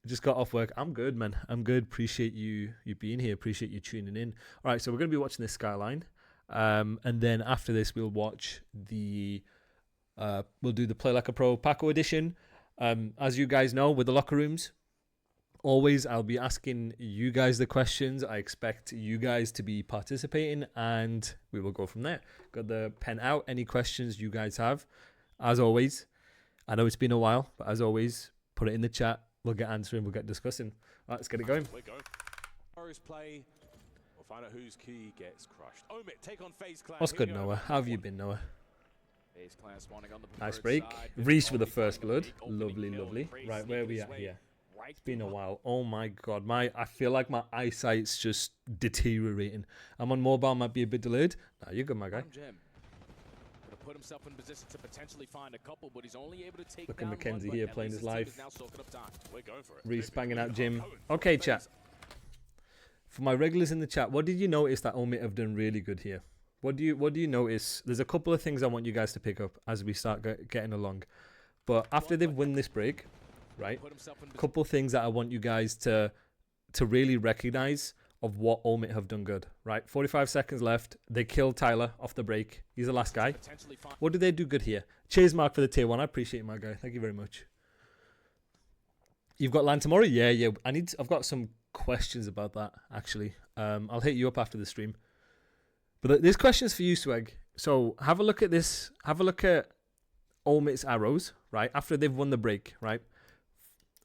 Just got off work. I'm good, man. I'm good. Appreciate you being here. Appreciate you tuning in. All right, so we're going to be watching this Skyline. And then after this, we'll watch the... we'll do the Play Like a Pro Paco edition. As you guys know, with the locker rooms, always I'll be asking you guys the questions. I expect you guys to be participating, and we will go from there. Got the pen out. Any questions you guys have? As always, I know it's been a while, but as always, put it in the chat. We'll get answering. We'll get discussing. All right, let's get it going. We're going. Play. We'll find out whose key gets crushed. OMiT take on FaZe Clan. What's good, Noah? How have you been, Noah? FaZe Clan spawning on the Nice break. Reese with the first blood. Lovely, lovely. Right, where are we at here? It's been a while. Oh my god, I feel like my eyesight's just deteriorating. I'm on mobile, might be a bit delayed. Nah, you're good, my guy. Put himself in position to potentially find a couple, but he's only able to take Look at Mackenzie here playing his life. We're going for it. Reese banging out Jim. Okay, chat. For my regulars in the chat, what did you notice that OMiT have done really good here? What do you notice? There's a couple of things I want you guys to pick up as we start getting along. But after they've won this break, right? A couple of things that I want you guys to really recognize of what OMiT have done good, right? 45 seconds left. They killed Tyler off the break. He's the last guy. What do they do good here? Cheers, Mark, for the tier 1. I appreciate it, my guy. Thank you very much. You've got LAN tomorrow? Yeah. I've got some questions about that, actually. I'll hit you up after the stream. But this question's for you, Swag. So have a look at this. Have a look at OMiT's arrows, right? After they've won the break, right?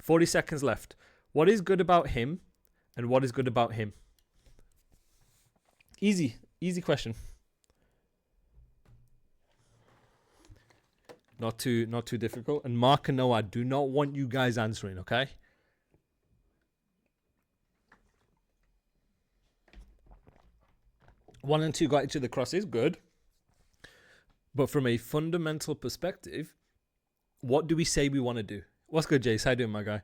40 seconds left. What is good about him and what is good about him? Easy question. Not too difficult. And Mark and Noah, I do not want you guys answering, okay? One and two got each of the crosses, good. But from a fundamental perspective, what do we say we want to do? What's good, Jace? How you doing, my guy?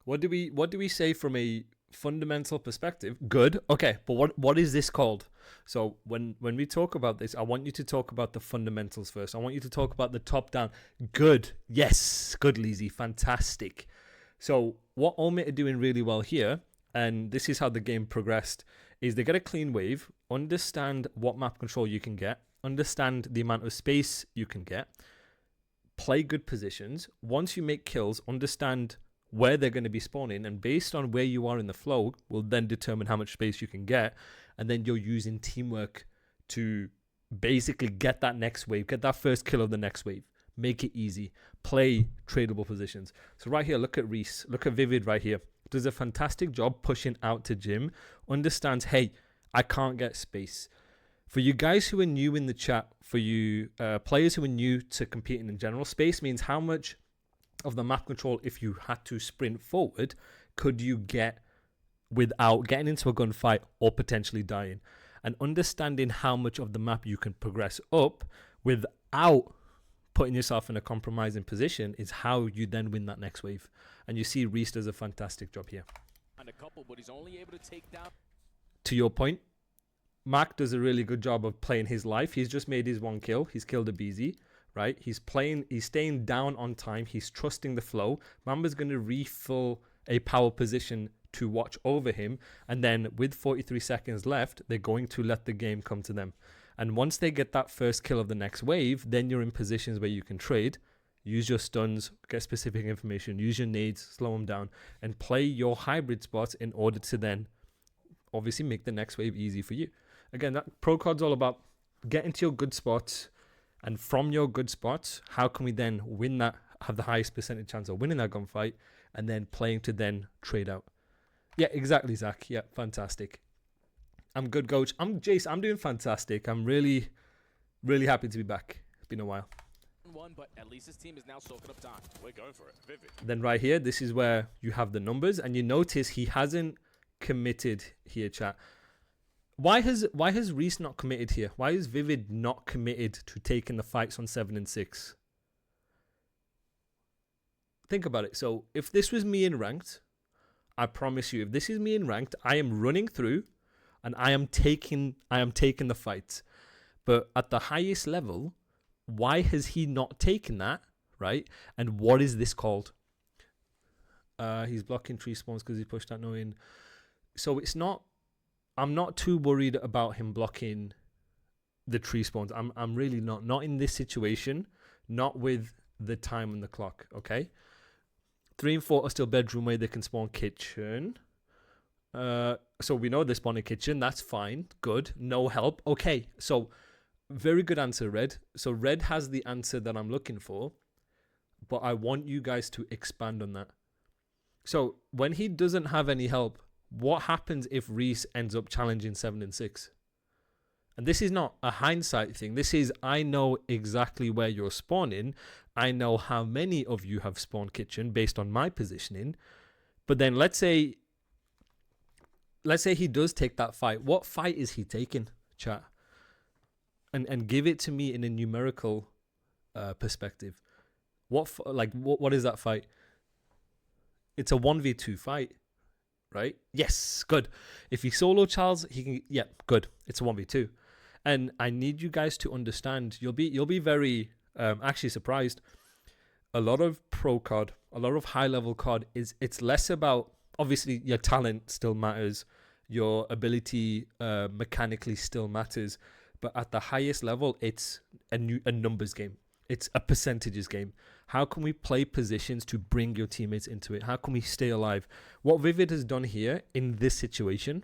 What do we say from a fundamental perspective? Good. Okay, but what is this called? So when we talk about this, I want you to talk about the fundamentals first. I want you to talk about the top down. Good. Yes. Good, Lizzie. Fantastic. So what OMiT are doing really well here, and this is how the game progressed, is they get a clean wave, understand what map control you can get, understand the amount of space you can get, play good positions. Once you make kills, understand where they're going to be spawning, and based on where you are in the flow will then determine how much space you can get, and then you're using teamwork to basically get that next wave, get that first kill of the next wave, make it easy, play tradable positions. So right here, look at Reese, look at Vivid right here, does a fantastic job pushing out to Jim, understands, hey, I can't get space. For you guys who are new in the chat, for you players who are new to competing in general, space means how much of the map control, if you had to sprint forward, could you get without getting into a gunfight or potentially dying? And understanding how much of the map you can progress up without putting yourself in a compromising position is how you then win that next wave. And you see Reese does a fantastic job here. And a couple, but he's only able to take down. To your point, Mark does a really good job of playing his life. He's just made his one kill. He's killed a BZ. Right, he's staying down on time, he's trusting the flow. Mamba's going to refill a power position to watch over him, and then with 43 seconds left, they're going to let the game come to them. And once they get that first kill of the next wave, then you're in positions where you can trade, use your stuns, get specific information, use your nades, slow them down, and play your hybrid spots in order to then obviously make the next wave easy for you. Again, that pro card's all about getting to your good spots. And from your good spots, how can we then win that, have the highest percentage chance of winning that gunfight, and then playing to then trade out? Yeah, exactly, Zach. Yeah, fantastic. I'm good, coach. I'm Jace. I'm doing fantastic. I'm really, really happy to be back. It's been a while. But at least his team is now soaking up time. We're going for it. Vivid. Then right here, this is where you have the numbers, and you notice he hasn't committed here, chat. Why has Reese not committed here? Why is Vivid not committed to taking the fights on 7 and 6? Think about it. So if this was me in ranked, I promise you, if this is me in ranked, I am running through and I am taking the fight. But at the highest level, why has he not taken that, right? And what is this called? He's blocking tree spawns because he pushed that no in. So it's not. I'm not too worried about him blocking the tree spawns. I'm really not. Not in this situation. Not with the time and the clock. Okay. 3 and 4 are still bedroom where they can spawn kitchen. So we know they spawn in kitchen. That's fine. Good. No help. Okay. So very good answer, Red. So Red has the answer that I'm looking for, but I want you guys to expand on that. So when he doesn't have any help, what happens if Reese ends up challenging 7 and 6? And this is not a hindsight thing. This is, I know exactly where you're spawning. I know how many of you have spawned kitchen based on my positioning. But then let's say he does take that fight. What fight is he taking, chat? And give it to me in a numerical perspective. What is that fight? It's a 1v2 fight, right? Yes, good. If he solo Charles, he can. Yeah, good. It's a 1v2, and I need you guys to understand. You'll be very actually surprised. A lot of pro COD, a lot of high level COD it's less about, obviously your talent still matters, your ability mechanically still matters. But at the highest level, it's a numbers game. It's a percentages game. How can we play positions to bring your teammates into it? How can we stay alive? What Vivid has done here in this situation,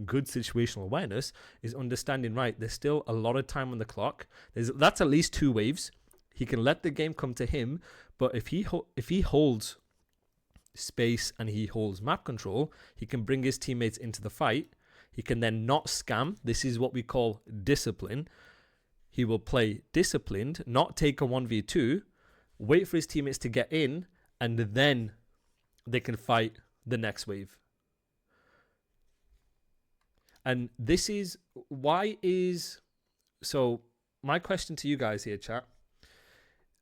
good situational awareness, is understanding, right, there's still a lot of time on the clock. That's at least 2 waves. He can let the game come to him, but if he holds space and he holds map control, he can bring his teammates into the fight. He can then not scam. This is what we call discipline. He will play disciplined, not take a 1v2, wait for his teammates to get in, and then they can fight the next wave. And this is so my question to you guys here, chat.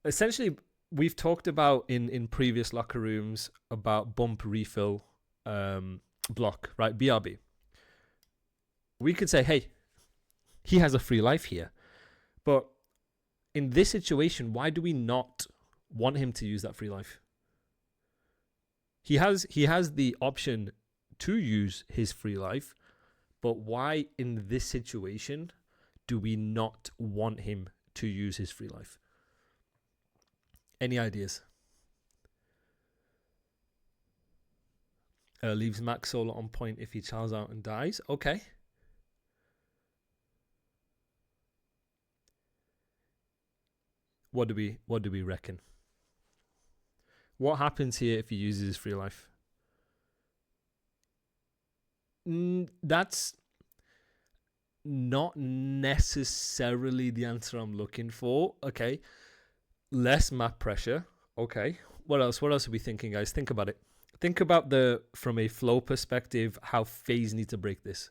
Essentially, we've talked about in previous locker rooms about bump refill block, right? BRB. We could say, hey, he has a free life here. But in this situation, why do we not want him to use that free life? He has the option to use his free life, but why in this situation do we not want him to use his free life? Any ideas? Leaves Max solo on point if he charles out and dies. Okay. What do we reckon? What happens here if he uses his free life? That's not necessarily the answer I'm looking for. Okay. Less map pressure. Okay. What else? What else are we thinking, guys? Think about it. Think about from a flow perspective, how FaZe need to break this.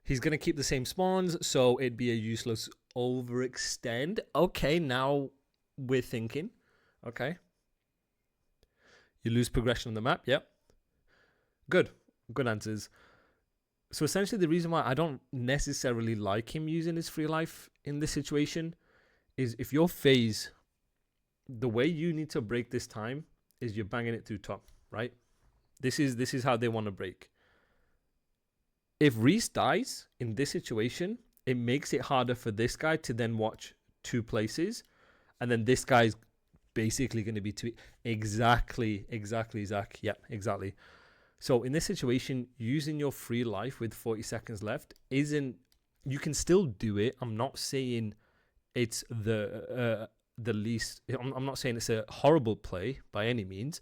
He's going to keep the same spawns, so it'd be a useless overextend. Okay, now we're thinking. Okay. You lose progression on the map. Yep. Good. Good answers. So essentially the reason why I don't necessarily like him using his free life in this situation is if you're FaZe, the way you need to break this time is you're banging it through top, right? This is how they want to break. If Reese dies in this situation, it makes it harder for this guy to then watch 2 places. And then this guy's basically going to be exactly, Zach. Yeah, exactly. So in this situation, using your free life with 40 seconds left you can still do it. I'm not saying it's the least, I'm not saying it's a horrible play by any means,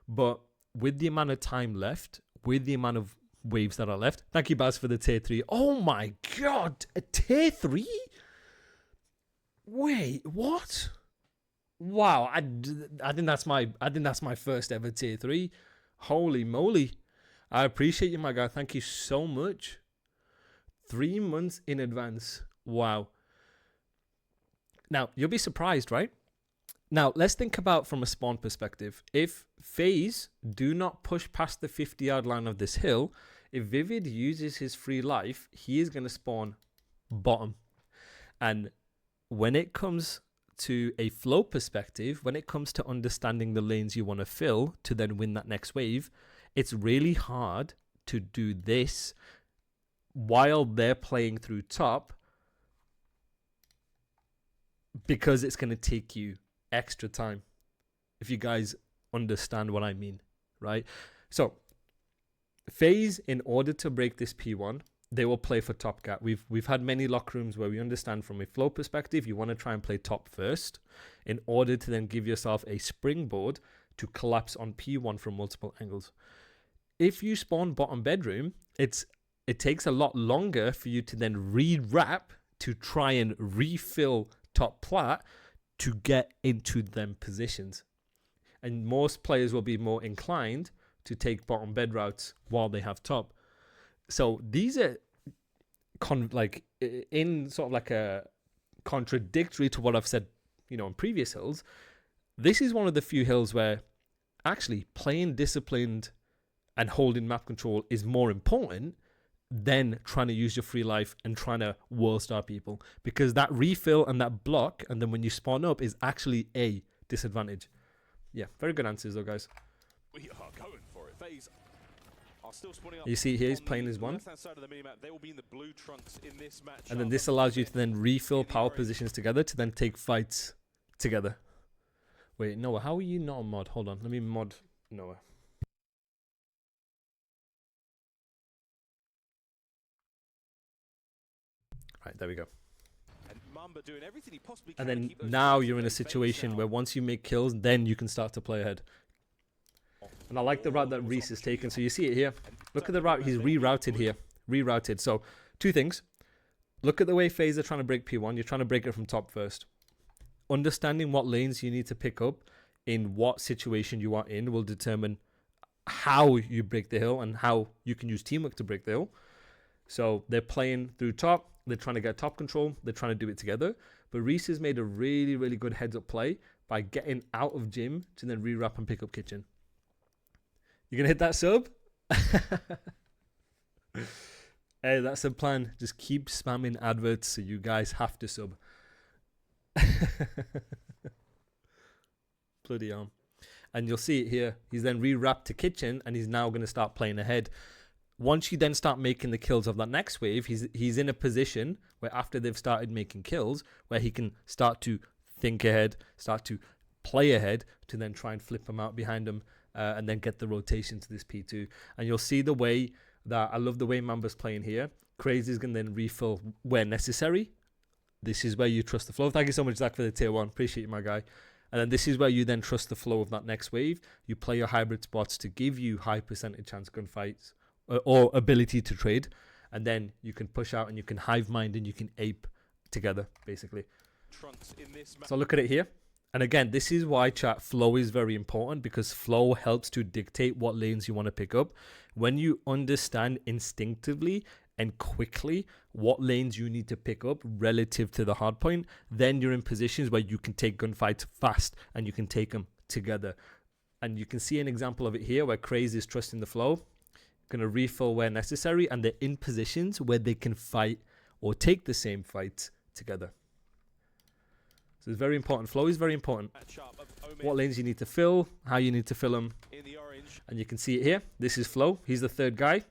but with the amount of time left, with the amount of waves that are left. Thank you, Baz, for the tier 3. Oh my god, a tier 3? Wait, what? Wow, I think that's my first ever tier 3. Holy moly. I appreciate you, my guy. Thank you so much. 3 months in advance. Wow. Now, you'll be surprised, right? Now, let's think about from a spawn perspective. If FaZe do not push past the 50-yard line of this hill, if Vivid uses his free life, he is going to spawn bottom. And when it comes to a flow perspective, when it comes to understanding the lanes you want to fill to then win that next wave, it's really hard to do this while they're playing through top, because it's going to take you extra time, if you guys understand what I mean, right? So FaZe, in order to break this P1, they will play for top gap. We've had many locker rooms where we understand from a flow perspective, you want to try and play top first in order to then give yourself a springboard to collapse on P1 from multiple angles. If you spawn bottom bedroom, it takes a lot longer for you to then re-wrap to try and refill top plat to get into them positions. And most players will be more inclined to take bottom bed routes while they have top. So these are in sort of like a contradictory to what I've said, you know, in previous hills. This is one of the few hills where actually playing disciplined and holding map control is more important than trying to use your free life and trying to world star people, because that refill and that block and then when you spawn up is actually a disadvantage. Yeah, very good answers though, guys. We are going for it. FaZe are still spawning up. You see here he's playing his one. Side of the minimap. They will be in the blue trunks in this match. And then this allows you to then refill power positions together to then take fights together. Wait, Noah, how are you not a mod? Hold on, let me mod Noah. Right, there we go. And then now you're in a situation where once you make kills, then you can start to play ahead. And I like the route that Reese is taking. So you see it here. Look at the route he's rerouted here. Rerouted. So two things. Look at the way FaZe are trying to break P1. You're trying to break it from top first. Understanding what lanes you need to pick up in what situation you are in will determine how you break the hill and how you can use teamwork to break the hill. So they're playing through top. They're trying to get top control. They're trying to do it together. But Reese has made a really, really good heads-up play by getting out of gym to then re-wrap and pick up kitchen. You going to hit that sub? Hey, that's the plan. Just keep spamming adverts so you guys have to sub. Bloody arm. And you'll see it here. He's then re-wrapped to kitchen and he's now going to start playing ahead. Once you then start making the kills of that next wave, he's in a position where after they've started making kills, where he can start to think ahead, start to play ahead to then try and flip them out behind him and then get the rotation to this P2. And you'll see the way that I love the way Mamba's playing here. Crazy is going to then refill where necessary. This is where you trust the flow. Thank you so much, Zach, for the tier 1. Appreciate you, my guy. And then this is where you then trust the flow of that next wave. You play your hybrid spots to give you high percentage chance gunfights or ability to trade, and then you can push out and you can hive mind and you can ape together, basically. So look at it here. And again, this is why chat flow is very important, because flow helps to dictate what lanes you want to pick up. When you understand instinctively and quickly what lanes you need to pick up relative to the hard point, then you're in positions where you can take gunfights fast and you can take them together. And you can see an example of it here where Crazy is trusting the flow, going to refill where necessary, and they're in positions where they can fight or take the same fight together. So it's very important. Flow is very important. What lanes you need to fill, how you need to fill them. And you can see it here. This is Flow. He's the third guy.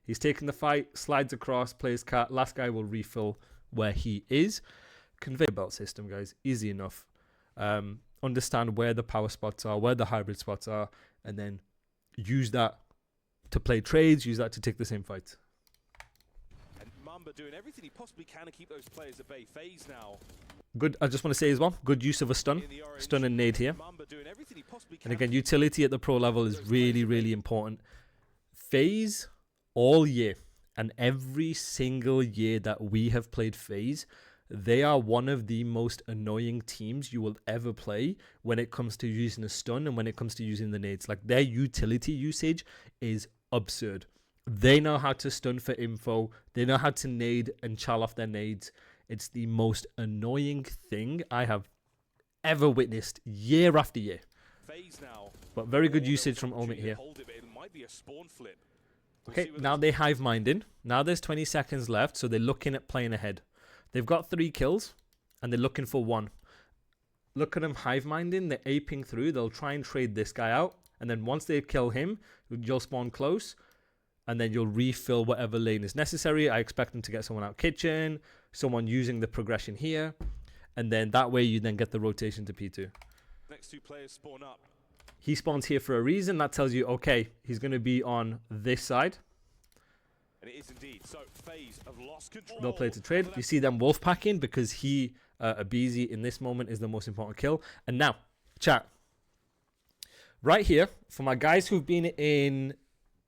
He's taking the fight, slides across, plays cat. Last guy will refill where he is. Conveyor belt system, guys. Easy enough. Understand where the power spots are, where the hybrid spots are, and then use that to play trades, use that to take the same fight. And Mamba doing everything he possibly can to keep those players at bay. FaZe now. Good, I just want to say as well, good use of a stun and nade here. And again, utility at the pro level is really, really important. FaZe all year, and every single year that we have played FaZe, they are one of the most annoying teams you will ever play when it comes to using a stun and when it comes to using the nades. Like, their utility usage is absurd. They know how to stun for info. They know how to nade and chal off their nades. It's the most annoying thing I have ever witnessed year after year. But very good usage from OMiT here. Okay, now they hive minding. Now there's 20 seconds left, so they're looking at playing ahead. They've got 3 kills, and they're looking for 1. look at them hive minding. They're aping through. They'll try and trade this guy out. And then once they kill him, you'll spawn close. And then you'll refill whatever lane is necessary. I expect them to get someone out kitchen, someone using the progression here. And then that way you then get the rotation to P2. Next 2 players spawn up. He spawns here for a reason. That tells you, okay, he's going to be on this side. And it is indeed. So Faze have lost control. They'll play to trade. You see them wolf packing because he, Abizi, in this moment is the most important kill. And now, chat. Right here, for my guys who've been in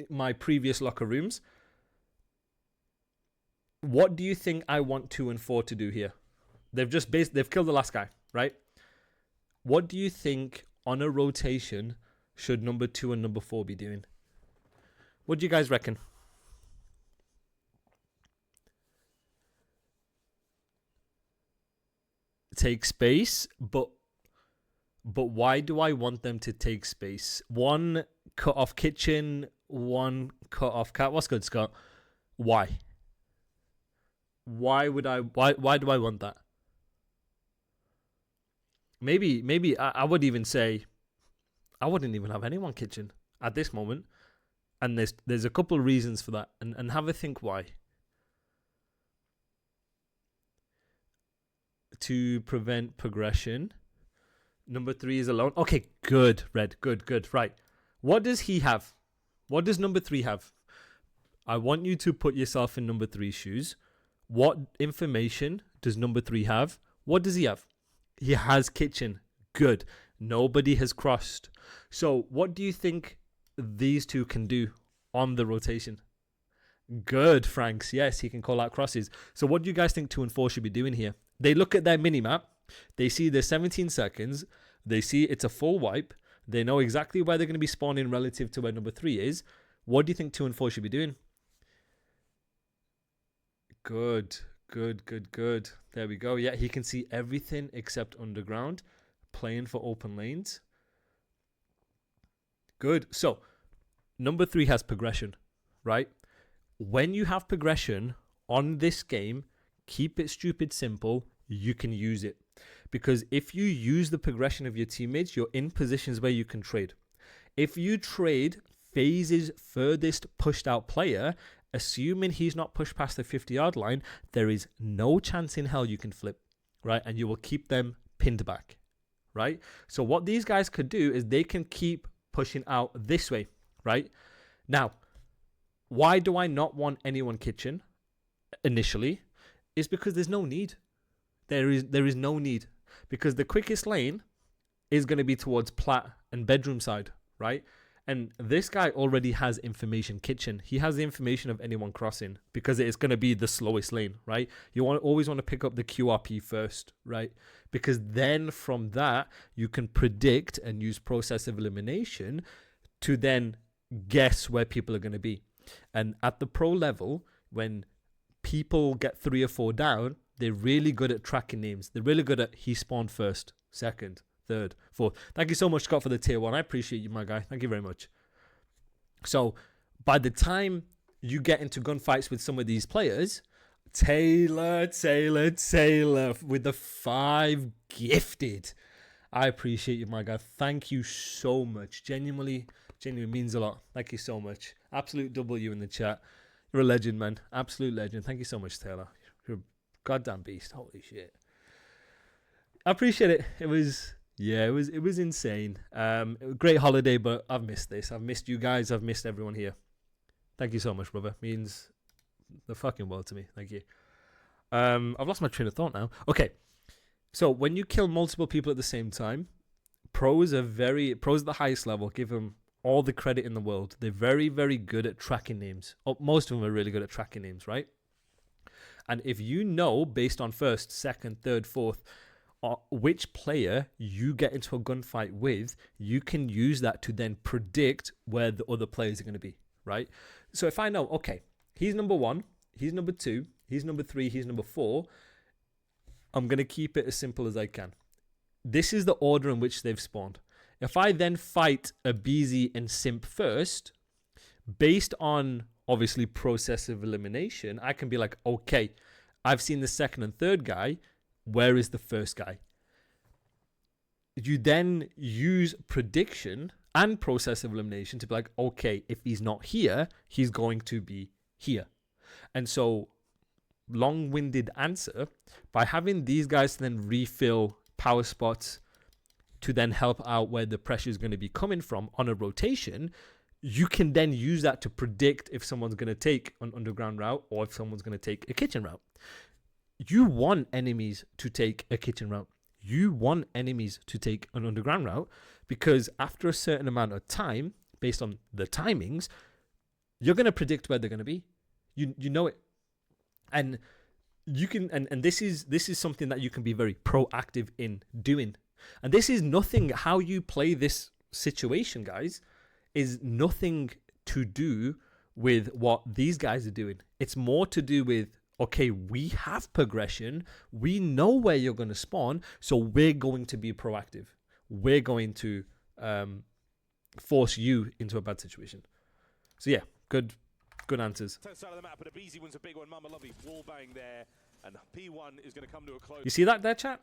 my previous locker rooms, what do you think I want 2 and 4 to do here? They've killed the last guy, right? What do you think on a rotation should number 2 and number 4 be doing? What do you guys reckon? Take space, but why do I want them to take space? 1 cut off kitchen, 1 cut off cat. What's good, Scott? Why? Why do I want that? Maybe I would even say I wouldn't even have anyone kitchen at this moment. And there's a couple of reasons for that. And have a think why. To prevent progression. Number 3 is alone. Okay, good, Red. Good. Right. What does he have? What does number 3 have? I want you to put yourself in number 3's shoes. What information does number 3 have? What does he have? He has kitchen. Good. Nobody has crossed. So what do you think these 2 can do on the rotation? Good, Franks. Yes, he can call out crosses. So what do you guys think 2 and 4 should be doing here? They look at their minimap. They see the 17 seconds. They see it's a full wipe. They know exactly where they're going to be spawning relative to where number 3 is. What do you think 2 and 4 should be doing? Good. There we go. Yeah, he can see everything except underground. Playing for open lanes. Good. So, number 3 has progression, right? When you have progression on this game, keep it stupid simple. You can use it. Because if you use the progression of your teammates, you're in positions where you can trade. If you trade Faze's furthest pushed out player, assuming he's not pushed past the 50-yard line, there is no chance in hell you can flip, right? And you will keep them pinned back, right? So what these guys could do is they can keep pushing out this way, right? Now, why do I not want anyone kitchen initially? Is because there's no need. There is no need. Because the quickest lane is going to be towards plat and bedroom side, right? And this guy already has information kitchen. He has the information of anyone crossing because it is going to be the slowest lane, right? You always want to pick up the QRP first, right? Because then from that, you can predict and use process of elimination to then guess where people are going to be. And at the pro level, when people get 3 or 4 down, they're really good at tracking names. They're really good at he spawned first, second, third, fourth. Thank you so much, Scott, for the tier 1. I appreciate you, my guy. Thank you very much. So by the time you get into gunfights with some of these players, Taylor with the 5 gifted. I appreciate you, my guy. Thank you so much. Genuinely means a lot. Thank you so much. Absolute W in the chat. You're a legend, man. Absolute legend. Thank you so much, Taylor. You're a goddamn beast. Holy shit. I appreciate it. It was insane. Great holiday, but I've missed this. I've missed you guys. I've missed everyone here. Thank you so much, brother. Means the fucking world to me. Thank you. I've lost my train of thought now. Okay. So when you kill multiple people at the same time, pros at the highest level, give them all the credit in the world. They're very, very good at tracking names. Most of them are really good at tracking names, right? And if you know, based on first, second, third, fourth, which player you get into a gunfight with, you can use that to then predict where the other players are going to be, right? So if I know, okay, he's number 1, he's number 2, he's number 3, he's number 4, I'm going to keep it as simple as I can. This is the order in which they've spawned. If I then fight a BZ and Simp first, based on obviously process of elimination, I can be like, okay, I've seen the second and third guy. Where is the first guy? you then use prediction and process of elimination to be like, okay, if he's not here, he's going to be here. And so, long-winded answer, by having these guys then refill power spots to then help out where the pressure is going to be coming from on a rotation, you can then use that to predict if someone's going to take an underground route or if someone's going to take a kitchen route. You want enemies to take a kitchen route. You want enemies to take an underground route, because after a certain amount of time, based on the timings, you're going to predict where they're going to be. You know it. And you can, and this is something that you can be very proactive in doing. And this is nothing, how you play this situation, guys, is nothing to do with what these guys are doing. It's more to do with, okay, we have progression. We know where you're going to spawn. So we're going to be proactive. We're going to force you into a bad situation. So yeah, good answers. You see that there, chat?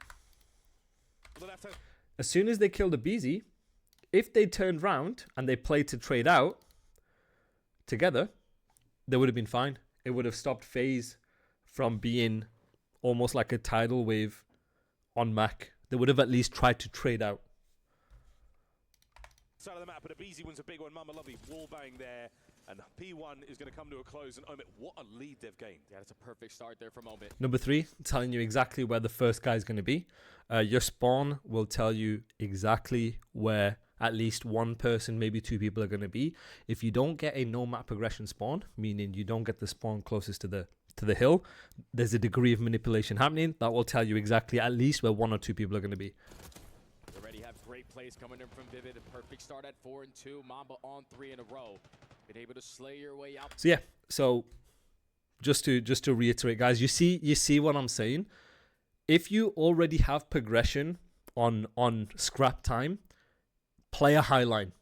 As soon as they killed a BZ, if they turned round and they played to trade out together, they would have been fine. It would have stopped FaZe from being almost like a tidal wave on Mac. They would have at least tried to trade out. Side of the map, but a BZ one's a big one. Mama Lovey wall bang there, and P1 is going to come to a close. And OMiT, what a lead they've gained. Yeah, that's a perfect start there from OMiT. Number 3, telling you exactly where the first guy is going to be. Your spawn will tell you exactly where at least one person, maybe 2 people are going to be. If you don't get a no map progression spawn, meaning you don't get the spawn closest to the hill, there's a degree of manipulation happening that will tell you exactly at least where 1 or 2 people are going to be. Already have great plays coming in from Vivid. A perfect start at 4 and 2. Mamba on 3 in a row. Been able to slay your way out. So yeah, so just to reiterate, guys, you see what I'm saying? If you already have progression on scrap time, play a high line.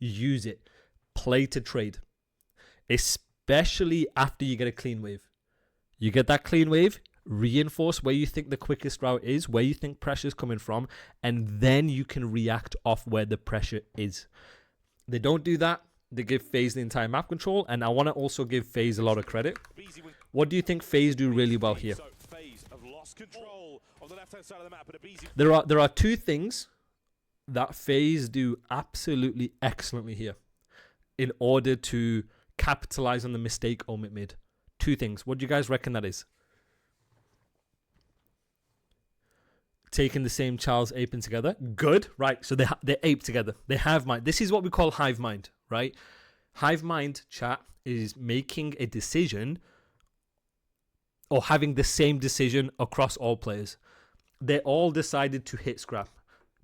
Use it. Play to trade. Especially after you get a clean wave. You get that clean wave, reinforce where you think the quickest route is, where you think pressure is coming from, and then you can react off where the pressure is. They don't do that. They give FaZe the entire map control, and I want to also give FaZe a lot of credit. What do you think FaZe do really well here? There are 2 things that FaZe do absolutely excellently here in order to capitalize on the mistake OMiT made. 2 things. What do you guys reckon that is? Taking the same child's aping together. Good. Right. So they ape together. They have mind. This is what we call hive mind, right? Hive mind, chat, is making a decision or having the same decision across all players. They all decided to hit scrap.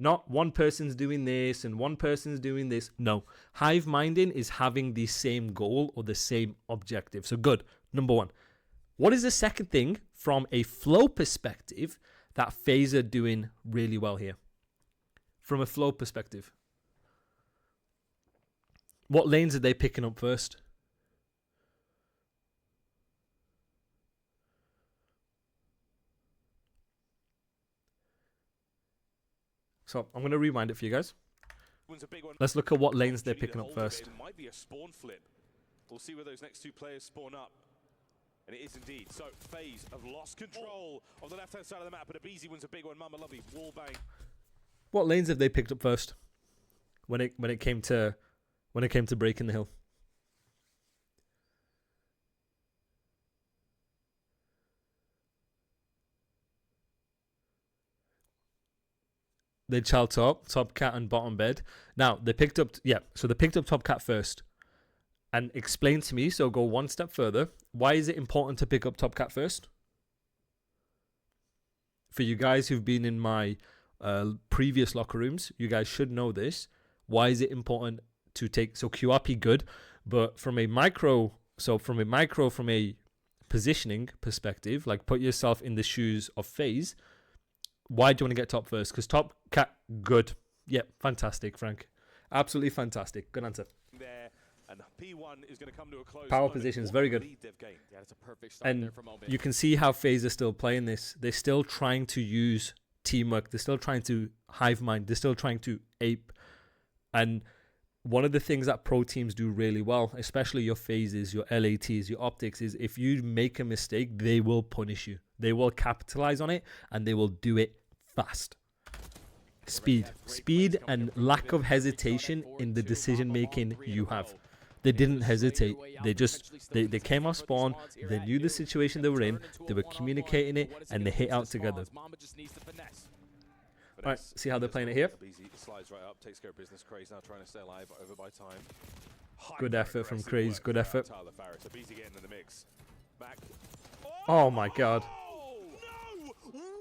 Not one person's doing this and one person's doing this. No. Hive minding is having the same goal or the same objective. So good. Number 1. What is the second thing from a flow perspective that FaZe are doing really well here? From a flow perspective. What lanes are they picking up first? So I'm going to rewind it for you guys. Let's look at what lanes they're picking up first. It might be a spawn flip. We'll see where those next 2 players spawn up. And it is indeed. So FaZe have lost control of the left-hand side of the map, but a BZ one's a big one. Mama Lovey wall bang. What lanes have they picked up first when it came to breaking the hill? They child top cat and bottom bed. Now they picked up so they picked up top cat first. And explain to me, so go one step further. Why is it important to pick up top cat first? For you guys who've been in my previous locker rooms, you guys should know this. Why is it important to take, so QRP good, but from a positioning perspective, like put yourself in the shoes of FaZe, why do you want to get top first? Because top cat good. Yeah, fantastic, Frank. Absolutely fantastic. Good answer. There. And P1 is going to come to a close. Power position is very good. Yeah, that's a perfect start and there from OMiT. you can see how FaZe are still playing this. They're still trying to use teamwork. They're still trying to hive mind. They're still trying to ape. And one of the things that pro teams do really well, especially your phases, your LATs, your optics, is if you make a mistake, they will punish you. They will capitalize on it, and they will do it fast. Speed and lack of hesitation in the decision making you have. They didn't hesitate. They came off spawn. They knew the situation they were in. They were communicating it, and they hit out together. All right, see how they're playing it here. Slides right up, takes care of business. Craze now trying to stay alive, over by time. Good effort from Craze. Good effort. Getting in the mix. Back. Oh my god.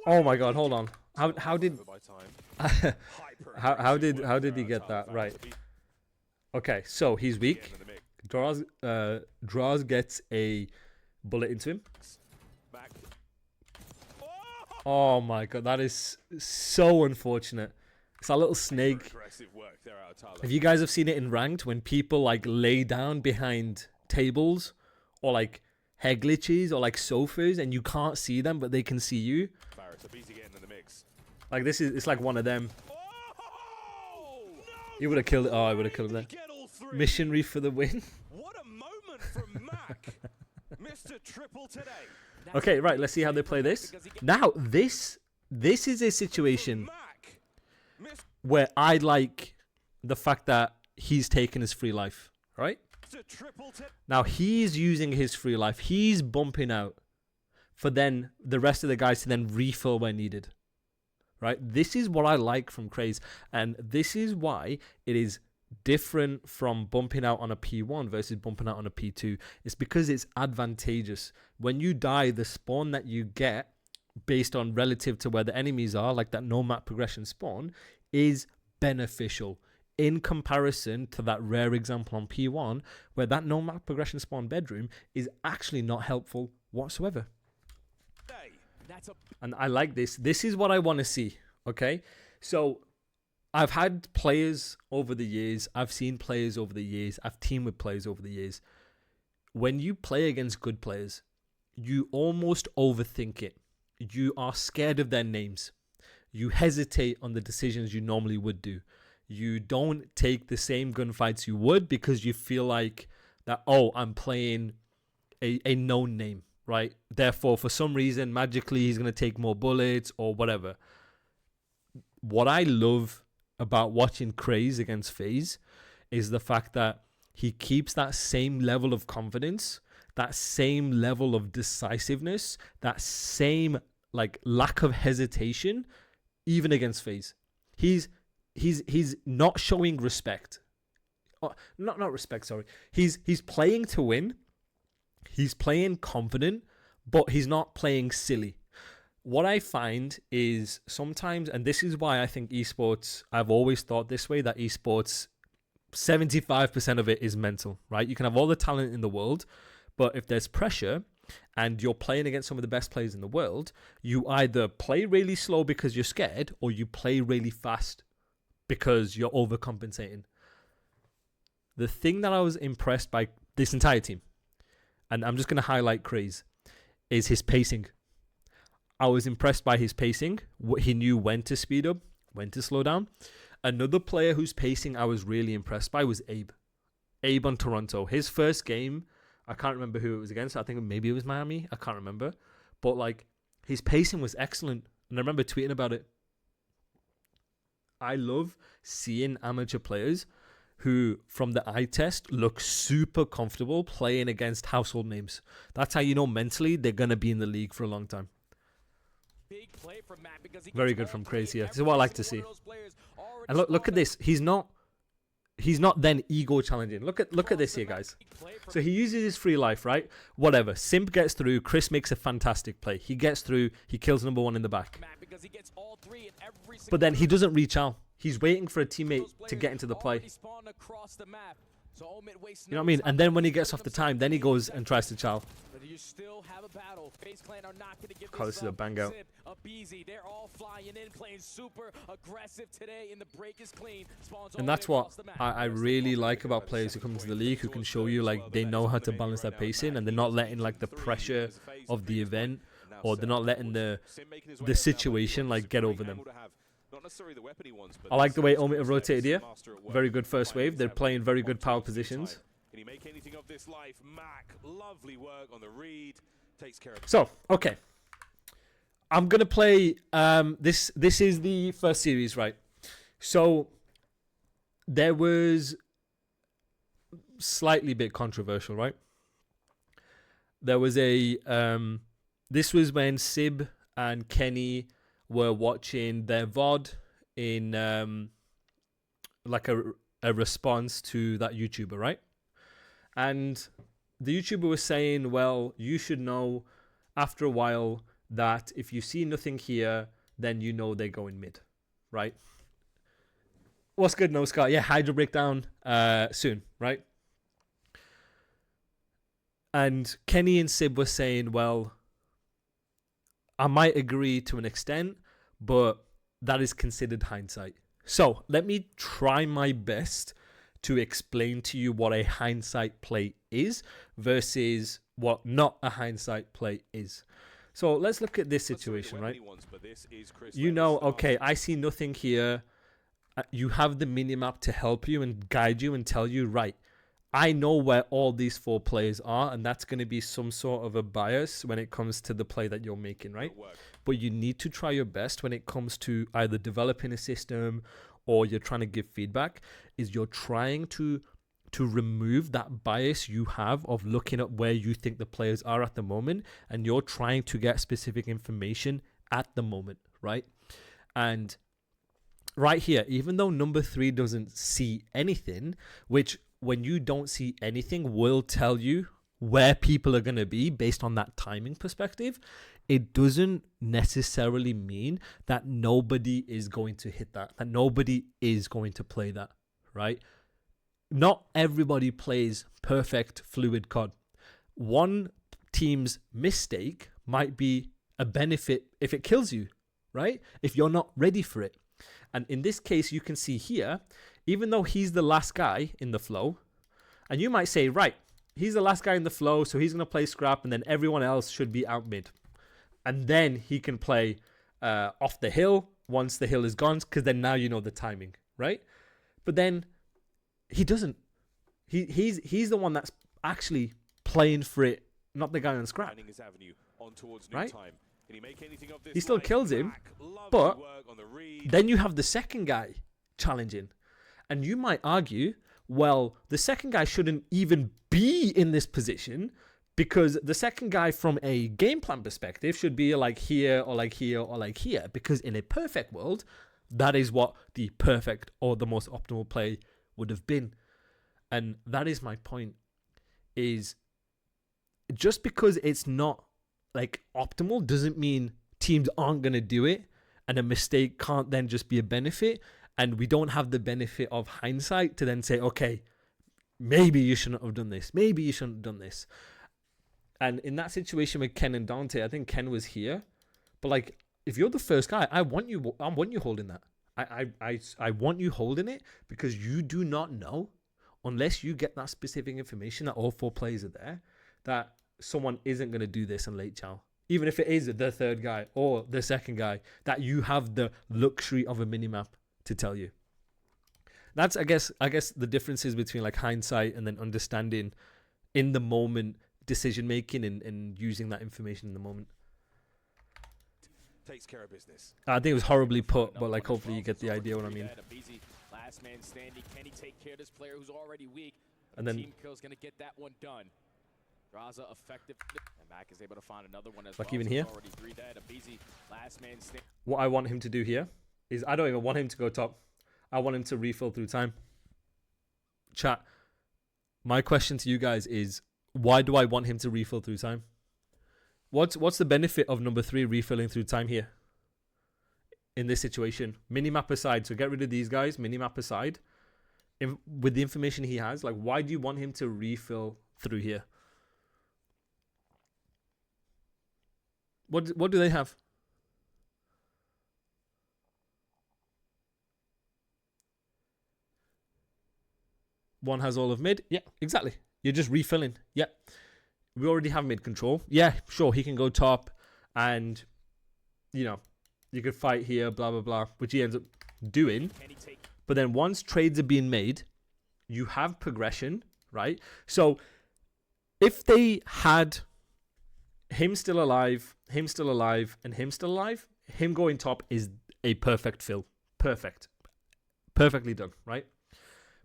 Oh my god. Hold on. How did how did he get that right? Okay, so he's weak. Draws gets a bullet into him. Oh my god, that is so unfortunate. It's that little snake. If you guys have seen it in ranked, when people like lay down behind tables or like head glitches or like sofas and you can't see them but they can see you. Like this is, it's like one of them. You would have killed it. Oh, I would have killed it. Missionary for the win. What a moment from Mac. Mr. Triple today. Okay, right, let's see how they play this. Now, this is a situation where I like the fact that he's taken his free life, right? Now, he's using his free life. He's bumping out for then the rest of the guys to then refill where needed, right? This is what I like from Craze, and this is why it is different from bumping out on a P1 versus bumping out on a P2. It's because it's advantageous. When you die, the spawn that you get based on relative to where the enemies are, like that no map progression spawn, is beneficial in comparison to that rare example on P1 where that no map progression spawn bedroom is actually not helpful whatsoever. And I like this. This is what I want to see. Okay, so I've had players over the years. I've seen players over the years. I've teamed with players over the years. When you play against good players, you almost overthink it. You are scared of their names. You hesitate on the decisions you normally would do. You don't take the same gunfights you would because you feel like that, oh, I'm playing a known name, right? Therefore, for some reason, magically, he's going to take more bullets or whatever. What I love about watching Craze against FaZe is the fact that he keeps that same level of confidence, that same level of decisiveness, that same like lack of hesitation, even against FaZe. He's not showing respect. Oh, not respect, sorry. He's playing to win. He's playing confident, but he's not playing silly. What I find is sometimes, and this is why I think esports, I've always thought this way, that esports, 75% of it is mental, right? You can have all the talent in the world, but if there's pressure and you're playing against some of the best players in the world, you either play really slow because you're scared or you play really fast because you're overcompensating. The thing that I was impressed by this entire team, and I'm just going to highlight Craze, is his pacing. I was impressed by his pacing. He knew when to speed up, when to slow down. Another player whose pacing I was really impressed by was Abe. Abe on Toronto. His first game, I can't remember who it was against. I think maybe it was Miami. I can't remember. But like, his pacing was excellent. And I remember tweeting about it. I love seeing amateur players who, from the eye test, look super comfortable playing against household names. That's how you know mentally they're going to be in the league for a long time. Very good from Craze here. This is what I like to see. And look at this. He's not then ego challenging. Look at this here, guys. So he uses his free life, right? Whatever. Simp gets through. Chris makes a fantastic play. He gets through. He kills number one in the back. But then he doesn't reach out. He's waiting for a teammate to get into the play. You know what I mean? And then when he gets off the time, then he goes and tries to chow. God, this is a bang out. And that's what I really like about players who come into the league, who can show you like they know how to balance their pacing and they're not letting like the pressure of the event or they're not letting the situation like get over them. I like the way OMiT have rotated here. Very good first wave. They're playing very good power positions. Can he make anything of this life? Mac, lovely work on the read. Takes care of it. So, okay. I'm going to play, this is the first series, right? So, there was slightly bit controversial, right? There was a, this was when Sib and Kenny were watching their VOD in, like a response to that YouTuber, right? And the YouTuber was saying, well, you should know after a while that if you see nothing here, then you know they're going mid, right? What's good, No Scott? Yeah, Hydro breakdown soon, right? And Kenny and Sib were saying, well, I might agree to an extent, but that is considered hindsight. So let me try my best to explain to you what a hindsight play is versus what not a hindsight play is. So let's look at this situation, right? You know, okay, I see nothing here. You have the minimap to help you and guide you and tell you, right, I know where all these 4 players are, and that's going to be some sort of a bias when it comes to the play that you're making, right? But you need to try your best when it comes to either developing a system or you're trying to give feedback, is you're trying to remove that bias you have of looking at where you think the players are at the moment, and you're trying to get specific information at the moment, right? And right here, even though number 3 doesn't see anything, which when you don't see anything will tell you where people are going to be based on that timing perspective, it doesn't necessarily mean that nobody is going to hit that nobody is going to play that, right? Not everybody plays perfect fluid COD. One team's mistake might be a benefit if it kills you, right? If you're not ready for it. And in this case, you can see here, even though he's the last guy in the flow, and you might say, right, he's the last guy in the flow, so he's going to play scrap, and then everyone else should be out mid. And then he can play off the hill once the hill is gone, because then now you know the timing, right? But then he doesn't. He's the one that's actually playing for it, not the guy on scrap. Right? He still kills him, but then you have the second guy challenging. And you might argue, well, the second guy shouldn't even be in this position, because the second guy from a game plan perspective should be like here or like here or like here, because in a perfect world, that is what the perfect or the most optimal play would have been. And that is my point, is just because it's not like optimal doesn't mean teams aren't going to do it, and a mistake can't then just be a benefit. And we don't have the benefit of hindsight to then say, okay, maybe you shouldn't have done this. Maybe you shouldn't have done this. And in that situation with Ken and Dante, I think Ken was here. But like, if you're the first guy, I want you holding that. I want you holding it, because you do not know, unless you get that specific information that all 4 players are there, that someone isn't going to do this in late chow. Even if it is the third guy or the second guy, that you have the luxury of a minimap to tell you. That's I guess the differences between like hindsight and then understanding in the moment decision making and using that information in the moment. Takes care of business. I think it was horribly put, but like hopefully you get the idea what I mean. Last man standing. Can he take care of this player who's already weak? And then Team Kill's gonna get that one done. Raza effective, and Mac is able to find another one as like well. even here. Already 3 dead. Last man standing. What I want him to do here is I don't even want him to go top. I want him to refill through time. Chat. My question to you guys is, why do I want him to refill through time? What's the benefit of number 3 refilling through time here? In this situation, minimap aside, so get rid of these guys, minimap aside, with the information he has, like why do you want him to refill through here? What do they have? One has all of mid. Yeah, exactly. You're just refilling. Yeah. We already have mid control. Yeah, sure, he can go top and you know, you could fight here, blah blah blah, which he ends up doing. But then once trades are being made, you have progression, right? So if they had him still alive, and him still alive, him going top is a perfect fill. Perfectly done, right?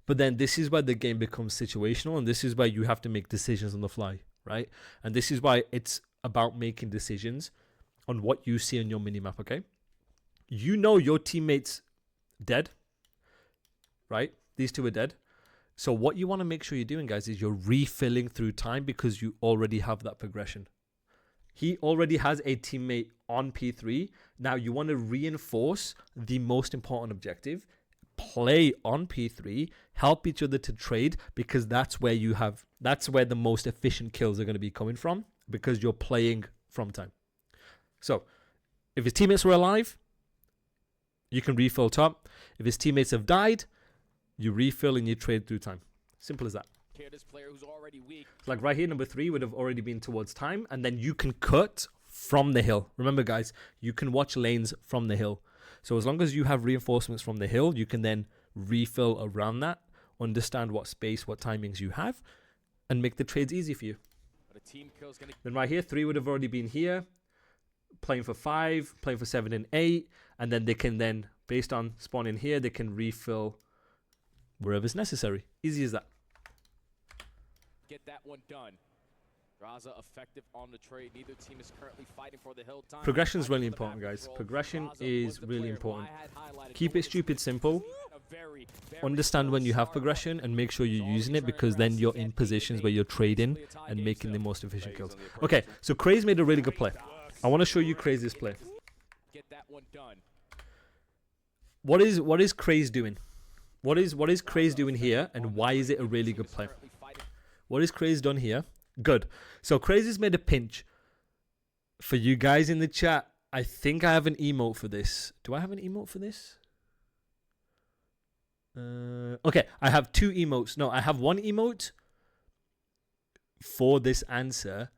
But then this is where the game becomes situational, and this is where you have to make decisions on the fly, right? And this is why it's about making decisions on what you see on your minimap, okay? You know your teammate's dead, right? These two are dead. So what you want to make sure you're doing, guys, is you're refilling through time because you already have that progression. He already has a teammate on P3. Now you want to reinforce the most important objective. Play on P3, help each other to trade, because that's where the most efficient kills are going to be coming from, because you're playing from time. So if his teammates were alive, you can refill top. If his teammates have died, you refill and you trade through time. Simple as that. Like right here, number 3 would have already been towards time, and then you can cut from the hill. Remember, guys, you can watch lanes from the hill. So as long as you have reinforcements from the hill, you can then refill around that, understand what space, what timings you have, and make the trades easy for you. Then right here, 3 would have already been here, playing for 5, playing for 7 and 8, and then they can then, based on spawning here, they can refill wherever it's necessary. Easy as that. Get that one done. Raza effective on the trade. Neither team is currently fighting for the hill time. Progression is really important, guys. Progression is really important. Keep it stupid simple. Understand when you have progression and make sure you're using it, because then you're in positions where you're trading and making the most efficient kills. Okay, so Craze made a really good play. I want to show you Craze's play. Get that one done. What is Craze doing? What is Craze doing here, and why is it a really good play? What is Craze done here? Good. So Craze has made a pinch. For you guys in the chat, I think I have an emote for this. Do I have an emote for this? Okay, I have 2 emotes. No, I have 1 emote for this answer.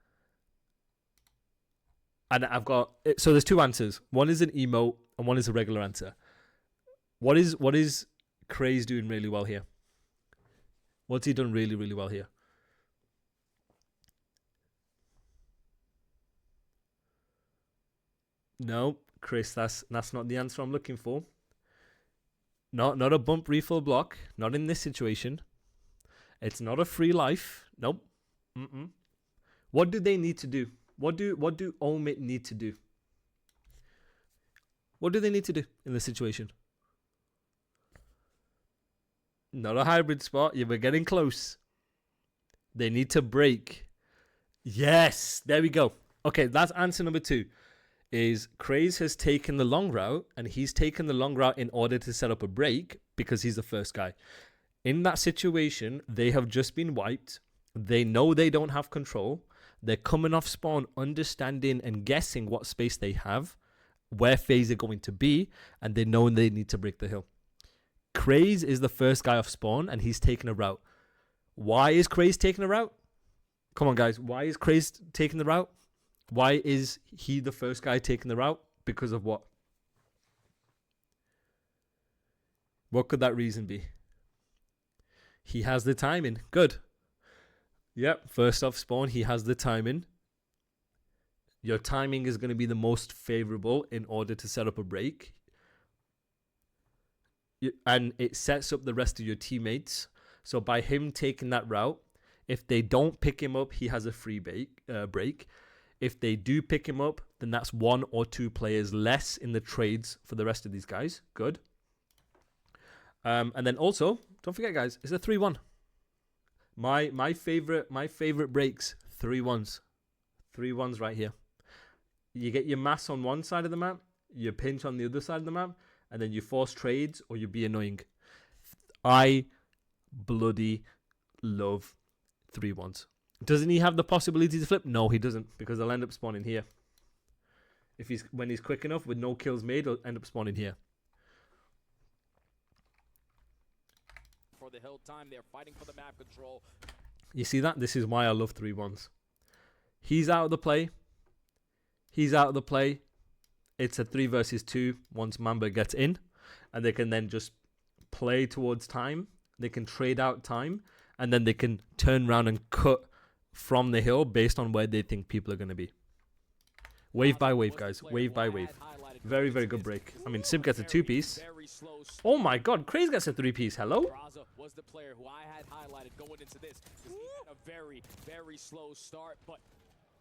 And I've got... So there's 2 answers. One is an emote and one is a regular answer. What is Craze doing really well here? What's he done really, really well here? No, Chris, that's not the answer I'm looking for. Not a bump refill block. Not in this situation. It's not a free life. Nope. What do they need to do? What do OMiT need to do? What do they need to do in this situation? Not a hybrid spot. You were getting close. They need to break. Yes, there we go. Okay, that's answer number 2. Is Craze has taken the long route, and he's taken the long route in order to set up a break because he's the first guy. In that situation, they have just been wiped. They know they don't have control. They're coming off spawn, understanding and guessing what space they have, where Faze are going to be, and they know they need to break the hill. Craze is the first guy off spawn, and he's taking a route. Why is Craze taking a route? Come on, guys. Why is Craze taking the route? Why is he the first guy taking the route? Because of what? What could that reason be? He has the timing. Good. Yep, first off spawn, he has the timing. Your timing is going to be the most favorable in order to set up a break. And it sets up the rest of your teammates. So by him taking that route, if they don't pick him up, he has a free break. If they do pick him up, then that's 1 or 2 players less in the trades for the rest of these guys. Good. And then also, don't forget, guys, it's a 3-1. My favorite breaks, 3-1s. 3-1s right here. You get your mass on one side of the map, you pinch on the other side of the map, and then you force trades or you be annoying. I bloody love 3-1s. Doesn't he have the possibility to flip? No, he doesn't, because they'll end up spawning here. When he's quick enough with no kills made, he'll end up spawning here. For the hill time, they're fighting for the map control. You see that? This is why I love 3-1s. He's out of the play. He's out of the play. It's a 3 versus 2 once Mamba gets in. And they can then just play towards time. They can trade out time. And then they can turn around and cut from the hill based on where they think people are going to be. Wave by wave, guys. Wave by wave. Very, very good break. I mean, Sib gets a 2-piece. Oh my god, Craze gets a 3-piece. Hello? Was the player who I had highlighted going into this. A very, very slow start, but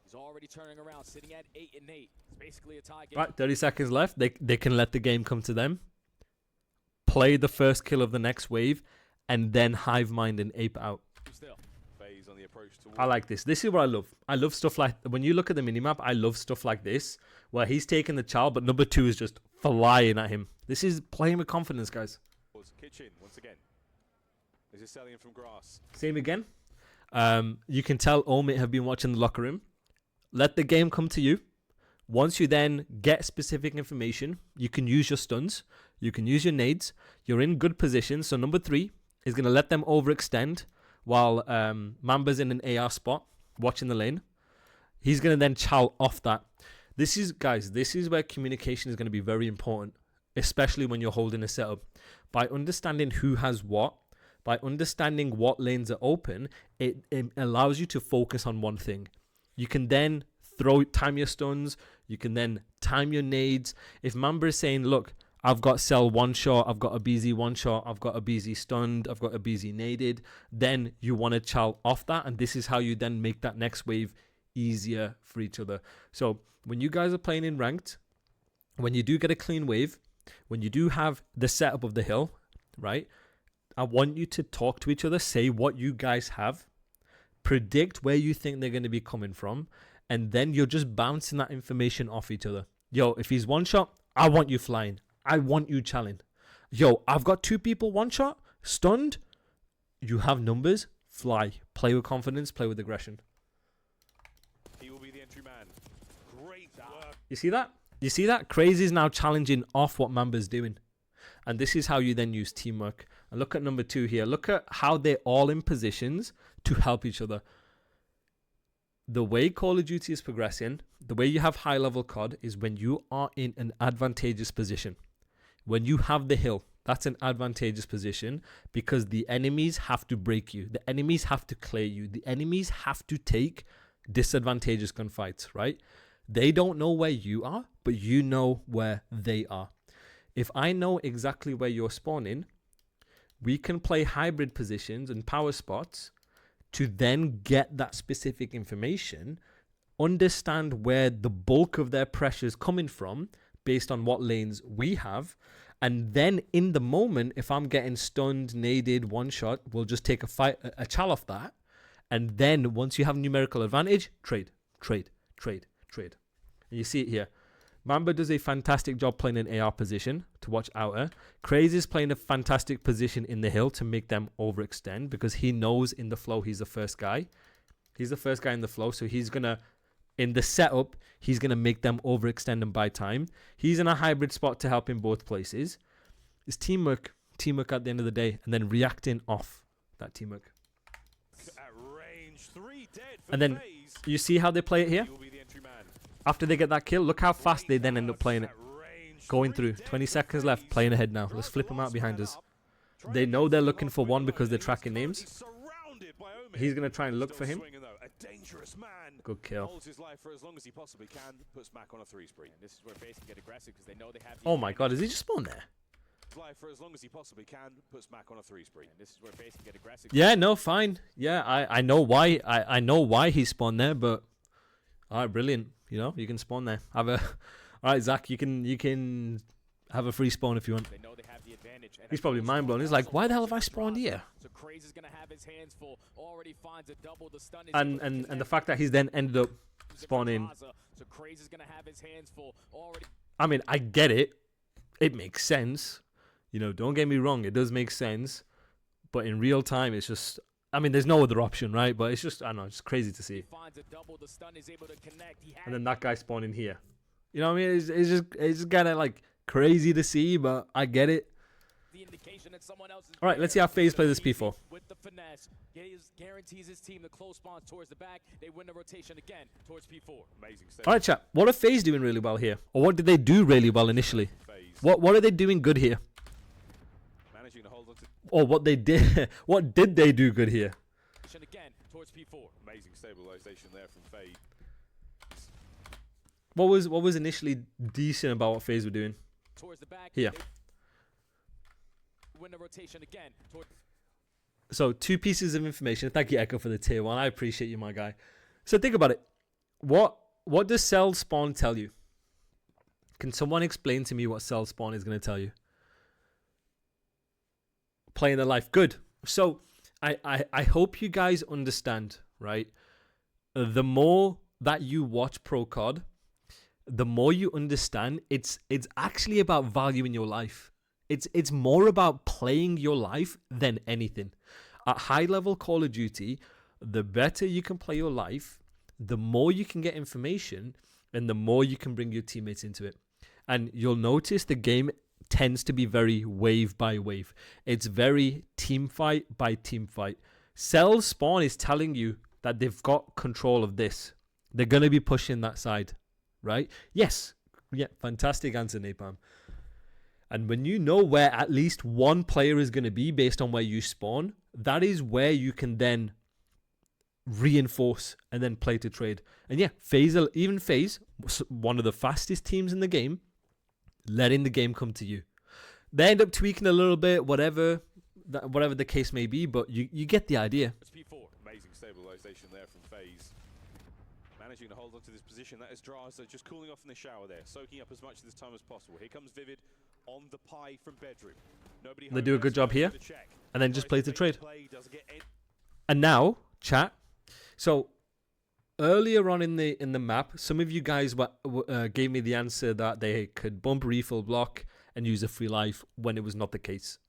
he's already turning around, sitting at 8-8. It's basically a tie game. Right, 30 seconds left. They can let the game come to them. Play the first kill of the next wave, and then hive mind and ape out. I like this. This is what I love. I love stuff like, when you look at the minimap, I love stuff like this, where he's taking the child, but number 2 is just flying at him. This is playing with confidence, guys. Kitchen once again. This is selling from grass. Same again. You can tell OMiT have been watching the locker room. Let the game come to you. Once you then get specific information, you can use your stuns. You can use your nades. You're in good position. So number 3 is going to let them overextend while Mamba's in an AR spot watching the lane. He's going to then chow off that. This is, guys, this is where communication is going to be very important, especially when you're holding a setup. By understanding who has what, by understanding what lanes are open, it allows you to focus on one thing. You can then time your stuns. You can then time your nades. If Mamba is saying, look, I've got Cell 1 shot, I've got a BZ 1 shot, I've got a BZ stunned, I've got a BZ naded, then you want to chow off that, and this is how you then make that next wave easier for each other. So when you guys are playing in ranked, when you do get a clean wave, when you do have the setup of the hill, right, I want you to talk to each other, say what you guys have, predict where you think they're going to be coming from, and then you're just bouncing that information off each other. Yo, if he's 1 shot, I want you flying. I want you challenge. Yo, I've got 2 people 1 shot, stunned. You have numbers, fly. Play with confidence, play with aggression. He will be the entry man. Great work. You see that? You see that? Crazy is now challenging off what Mamba's doing. And this is how you then use teamwork. And look at number 2 here. Look at how they're all in positions to help each other. The way Call of Duty is progressing, the way you have high level COD is when you are in an advantageous position. When you have the hill, that's an advantageous position because the enemies have to break you. The enemies have to clear you. The enemies have to take disadvantageous gunfights, right? They don't know where you are, but you know where they are. If I know exactly where you're spawning, we can play hybrid positions and power spots to then get that specific information, understand where the bulk of their pressure is coming from based on what lanes we have. And then in the moment, if I'm getting stunned, naded, 1 shot, we'll just take a chal off that. And then once you have numerical advantage, trade. And you see it here. Mamba does a fantastic job playing an AR position to watch outer. Crazy is playing a fantastic position in the hill to make them overextend because he knows in the flow he's the first guy. He's the first guy in the flow, so he's going to, in the setup, he's going to make them overextend and buy time. He's in a hybrid spot to help in both places. It's teamwork at the end of the day, and then reacting off that teamwork. At range, 3 dead for and then Faze. You see how they play it here? After they get that kill, look how fast they then end up playing it. Going through. 20 seconds left. Playing ahead now. Let's flip them out behind us. They know they're looking for 1 because they're tracking names. He's going to try and look for him. Good kill. Oh my god, is he just spawned there? Yeah, no, fine. Yeah, I know why. I know why he spawned there, but alright, brilliant. You know, you can spawn there. Alright, Zach, you can have a free spawn if you want. He's probably mind blown. He's like, why the hell have I spawned here? And the fact that he's then ended up spawning. I mean, I get it. It makes sense. You know, don't get me wrong. It does make sense. But in real time, it's just, I mean, there's no other option, right? But it's just, I don't know, it's crazy to see. And then that guy spawning here. You know what I mean? It's just kind of like crazy to see, but I get it. All right, let's see how FaZe play this P4. finesse. Guarantees his team the close spawns towards the back. They win the rotation again towards P4. Amazing stage. All right, chat. What are FaZe doing really well here? Or what did they do really well initially? Phase. What are they doing good here? Managing to hold on to Or what they did? What did they do good here? Again towards P4. amazing stabilization there from Fade. What was initially decent about what FaZe were doing Towards the back. here? They win the rotation again towards So 2 pieces of information. Thank you, Echo, for the tier 1. I appreciate you, my guy. So think about it. What does cell spawn tell you? Can someone explain to me what cell spawn is going to tell you? Playing their life. Good. So I hope you guys understand, right? The more that you watch Pro COD, the more you understand it's actually about value in your life. It's more about playing your life than anything. At high level Call of Duty, the better you can play your life, the more you can get information, and the more you can bring your teammates into it. And you'll notice the game tends to be very wave by wave. It's very team fight by team fight. Cell spawn is telling you that they've got control of this. They're going to be pushing that side, right? Yes. Yeah, fantastic answer, Napalm. And when you know where at least one player is going to be based on where you spawn, that is where you can then reinforce and then play to trade. And yeah, even FaZe, one of the fastest teams in the game, letting the game come to you. They end up tweaking a little bit, whatever the case may be, but you get the idea. P4. Amazing stabilization there from Phase. Managing to hold on to this position. That is Draz just cooling off in the shower there, soaking up as much of this time as possible. Here comes Vivid on the pie from bedroom. Nobody They do a good job here, and then just play to trade. And now, chat. So earlier on in the map, some of you guys gave me the answer that they could bump refill block and use a free life when it was not the case.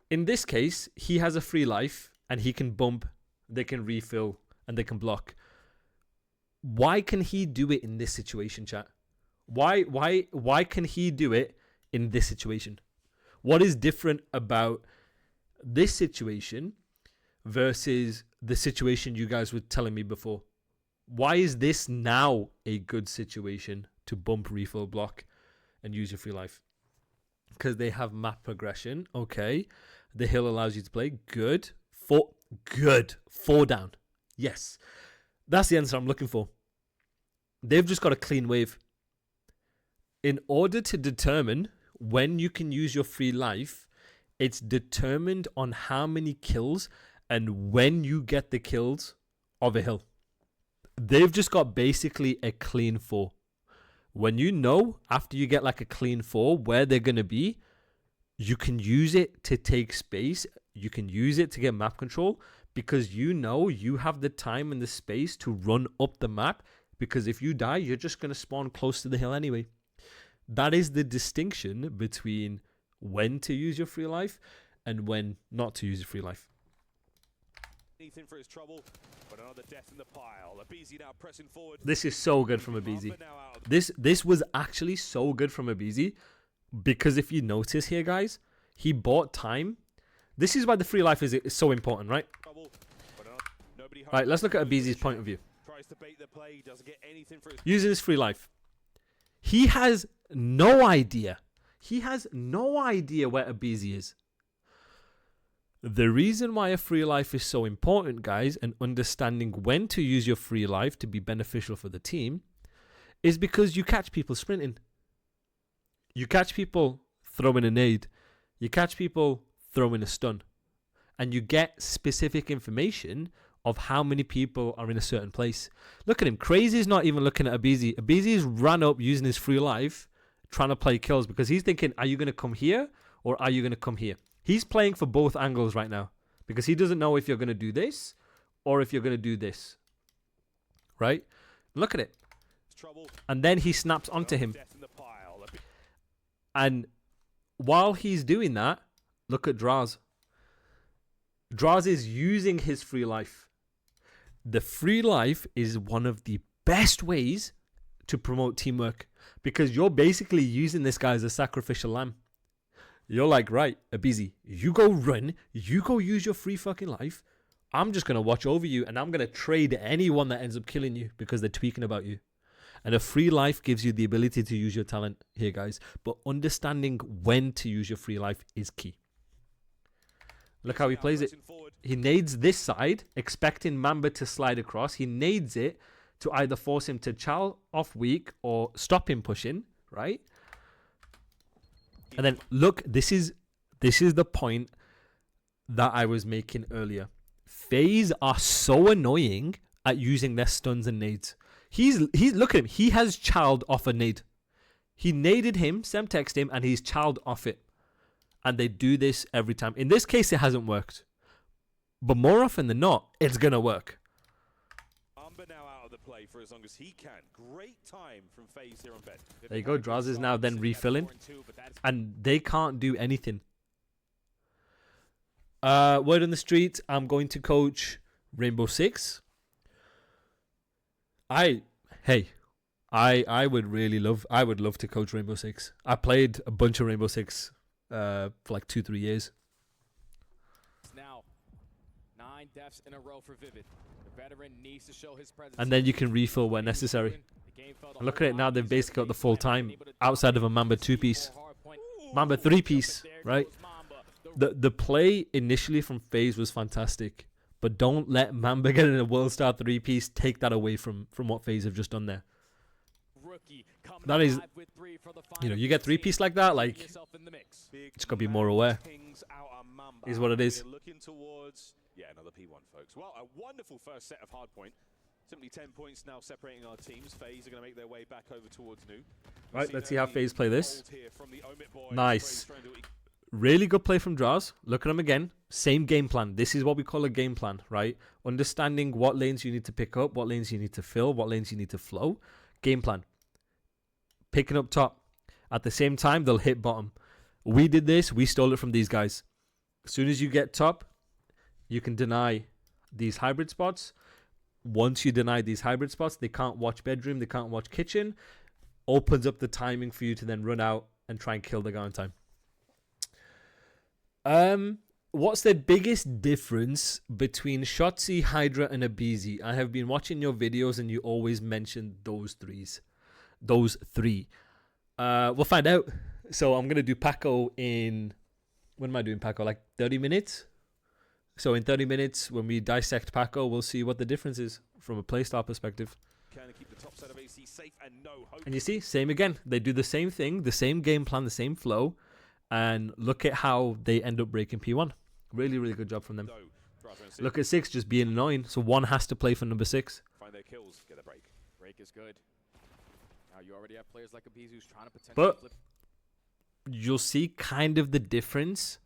In this case, he has a free life and he can bump, they can refill, and they can block. Why can he do it in this situation, chat? Why can he do it in this situation? What is different about this situation versus the situation you guys were telling me before? Why is this now a good situation to bump refill block and use your free life? Because they have map progression. Okay. The hill allows you to play. Good. 4 down. Yes. That's the answer I'm looking for. They've just got a clean wave. In order to determine when you can use your free life, it's determined on how many kills and when you get the kills of a hill. They've just got basically a clean 4. When you know after you get like a clean 4 where they're going to be, you can use it to take space. You can use it to get map control because you know you have the time and the space to run up the map, because if you die, you're just going to spawn close to the hill anyway. That is the distinction between when to use your free life and when not to use your free life. Anything for his trouble, but another death in the pile. Abizi now pressing forward. This is so good from Abizi. This was actually so good from Abizi, because if you notice here, guys, he bought time. This is why the free life is so important, right? Right, let's look at Abizi's point of view. Tries to bait the play, doesn't get anything for his using his free life. He has no idea. He has no idea where Abizi is. The reason why a free life is so important, guys, and understanding when to use your free life to be beneficial for the team, is because you catch people sprinting. You catch people throwing a nade. You catch people throwing a stun. And you get specific information of how many people are in a certain place. Look at him. Crazy's not even looking at Abizi. Abizi's ran up using his free life, trying to play kills, because he's thinking, are you going to come here or are you going to come here? He's playing for both angles right now because he doesn't know if you're going to do this or if you're going to do this. Right? Look at it. And then he snaps onto him. And while he's doing that, look at Draz. Draz is using his free life. The free life is one of the best ways to promote teamwork, because you're basically using this guy as a sacrificial lamb. You're like, right, Abizi, you go run, you go use your free fucking life. I'm just going to watch over you, and I'm going to trade anyone that ends up killing you because they're tweaking about you. And a free life gives you the ability to use your talent here, guys. But understanding when to use your free life is key. Look how he plays it. He nades this side, expecting Mamba to slide across. He nades it to either force him to chow off weak or stop him pushing, right? And then, look, this is the point that I was making earlier. FaZe are so annoying at using their stuns and nades. He's look at him. He has chowed off a nade. He naded him, semtexed him, and he's chowed off it. And they do this every time. In this case, it hasn't worked. But more often than not, it's going to work. Amber now out of the play for as long as he can. Great time from FaZe here on bed. There you go. Draz is now then refilling. And they can't do anything. Word on the street, I'm going to coach Rainbow Six. I would love to coach Rainbow Six. I played a bunch of Rainbow Six for like 2-3 years. Now 9 deaths in a row for Vivid. The veteran needs to show his presence. And then you can refill where necessary. And look at it now, they've basically got the full time outside of a Mamba 2-piece. Mamba 3-piece, right? The play initially from FaZe was fantastic. But don't let Mamba get in a World Star 3-piece take that away from what FaZe have just done there. That is, you get 3-piece like that, like, it's got to be more aware. Is what it is. Looking towards, another P1, folks. Well, a wonderful first set of hardpoint. Simply 10 points now separating our teams. FaZe are going to make their way back over towards New. Right, let's see how FaZe play this. Nice. Really good play from Draz. Look at him again. Same game plan. This is what we call a game plan, right? Understanding what lanes you need to pick up, what lanes you need to fill, what lanes you need to flow. Game plan. Picking up top. At the same time, they'll hit bottom. We did this. We stole it from these guys. As soon as you get top, you can deny these hybrid spots. Once you deny these hybrid spots, they can't watch bedroom, they can't watch kitchen. Opens up the timing for you to then run out and try and kill the guy on time. What's the biggest difference between Shotzi, Hydra, and Abizi? I have been watching your videos and you always mention those three. We'll find out. So I'm gonna do Paco in, when am I doing Paco? Like 30 minutes. So in 30 minutes, when we dissect Paco, we'll see what the difference is from a playstyle perspective. And you see, same again. They do the same thing, the same game plan, the same flow. And look at how they end up breaking P1. Really, really good job from them. Look at 6 just being annoying. So one has to play for number 6. Find their kills, get a break. Break is good. Now you already have players like Abizi who's trying to potentially flip. You'll see kind of the difference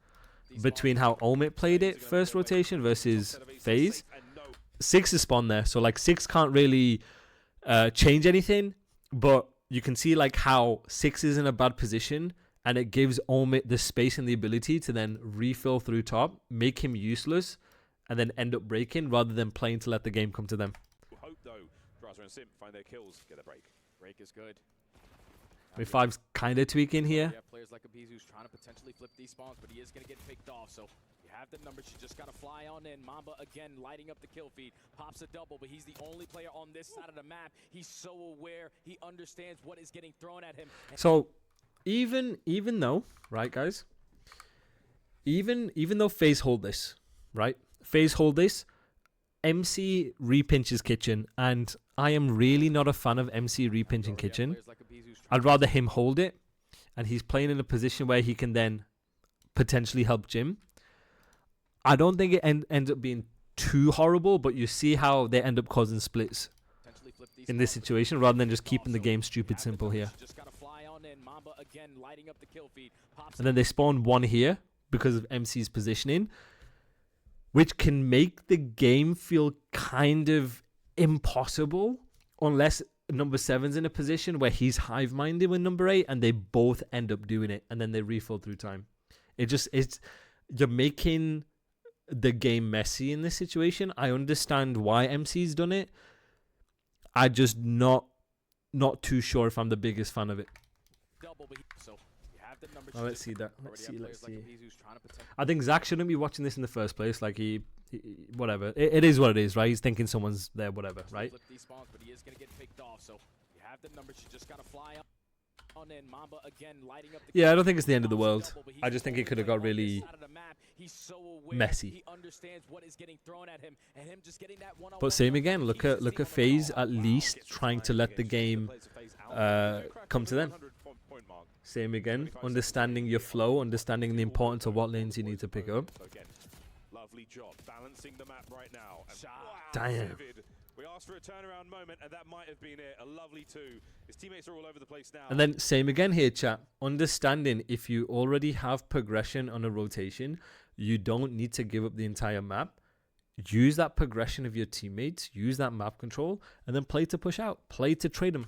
between how OMiT played it first rotation versus FaZe. 6 is spawned there. So like 6 can't really change anything. But you can see like how 6 is in a bad position. And it gives OMiT the space and the ability to then refill through top, make him useless, and then end up breaking rather than playing to let the game come to them. Hope though, Draz and Simp find their kills, get a break. Break is good. I mean, 5's kind of tweaking here. Yeah, players like Abizi who's trying to potentially flip these spawns, but he is going to get picked off. So you have the numbers, you just got to fly on in. Mamba again lighting up the kill feed, pops a double, but he's the only player on this side of the map. He's so aware, he understands what is getting thrown at him. So even though, right, guys? Even though FaZe hold this, right? FaZe hold this. MC repinches kitchen, and I am really not a fan of MC repinching kitchen. I'd rather him hold it, and he's playing in a position where he can then potentially help Jim. I don't think it ends up being too horrible, but you see how they end up causing splits in this situation rather than just keeping the game stupid simple here. And then they spawn one here because of MC's positioning, which can make the game feel kind of impossible unless number 7's in a position where he's hive-minded with number 8 and they both end up doing it and then they refill through time. You're making the game messy in this situation. I understand why MC's done it. I just not too sure if I'm the biggest fan of it. have the numbers. Oh, let's see that. Already Let's have see. players Let's like see. these who's trying to potentially I think Zach shouldn't be watching this in the first place. Like whatever. It is what it is, right? He's thinking someone's there, whatever, right? flip these spawns, but he is going to get picked off. So you have the numbers. You just got to fly on in. Mamba again lighting up the Yeah, I don't think it's the end of the Pops a world. double, but he's I just think the it could have only got player on this really side of the map. He's so aware. messy. He understands what is getting thrown at him, and him just getting that one-on-one. But same again. he Look keeps at this team on the FaZe ball. at least trying to let the game come to them. Same again. Understanding your flow, understanding the importance of what lanes you need to pick up. Lovely job balancing the map right now. And Damn. Vivid. We asked for a turnaround moment, and that might have been it. A lovely two. His teammates are all over the place now. And then same again here, chat. Understanding if you already have progression on a rotation, you don't need to give up the entire map. Use that progression of your teammates, use that map control, and then play to push out. Play to trade them.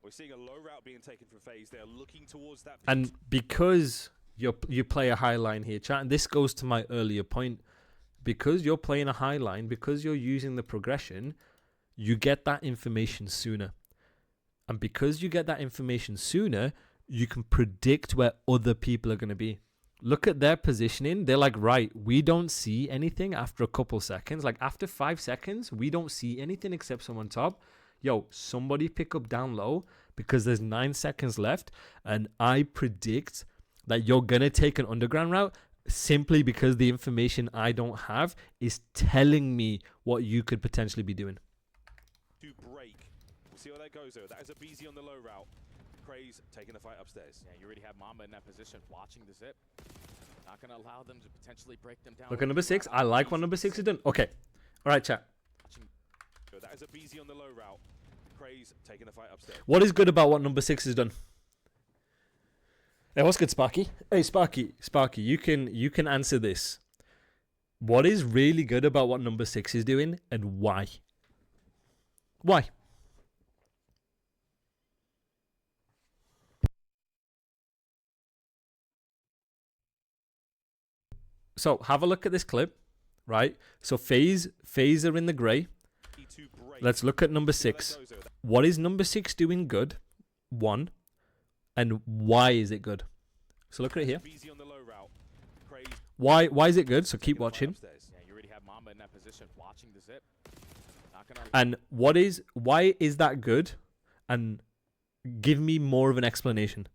We're seeing a low route being taken from FaZe. They're looking towards that. And because you play a high line here, chat, and this goes to my earlier point, because you're playing a high line, because you're using the progression, you get that information sooner. And because you get that information sooner, you can predict where other people are going to be. Look at their positioning. They're like, right, we don't see anything after a couple seconds. Like after 5 seconds, we don't see anything except someone top. Yo, somebody pick up down low because there's 9 seconds left. And I predict that you're going to take an underground route simply because the information I don't have is telling me what you could potentially be doing. To break. We'll see how that goes though. That is a BZ on the low route. Craze taking the fight upstairs. Yeah, you already have Mamba in that position, watching the zip. Not going to allow them to potentially break them down. Look at number 6. I like what number 6 is doing. Okay. All right, chat. That is a BZ on the low route. Craze taking the fight upstairs. What is good about what number 6 has done? Hey, what's good, Sparky? Hey, Sparky, you can answer this. What is really good about what number 6 is doing, and why? Why? So have a look at this clip, right? So FaZe are in the grey. Let's look at number 6. What is number 6 doing good? 1. And why is it good? So look at it here. Why is it good? So keep watching. Yeah, you already have Mamba in that position, watching the zip. And why is that good? And give me more of an explanation.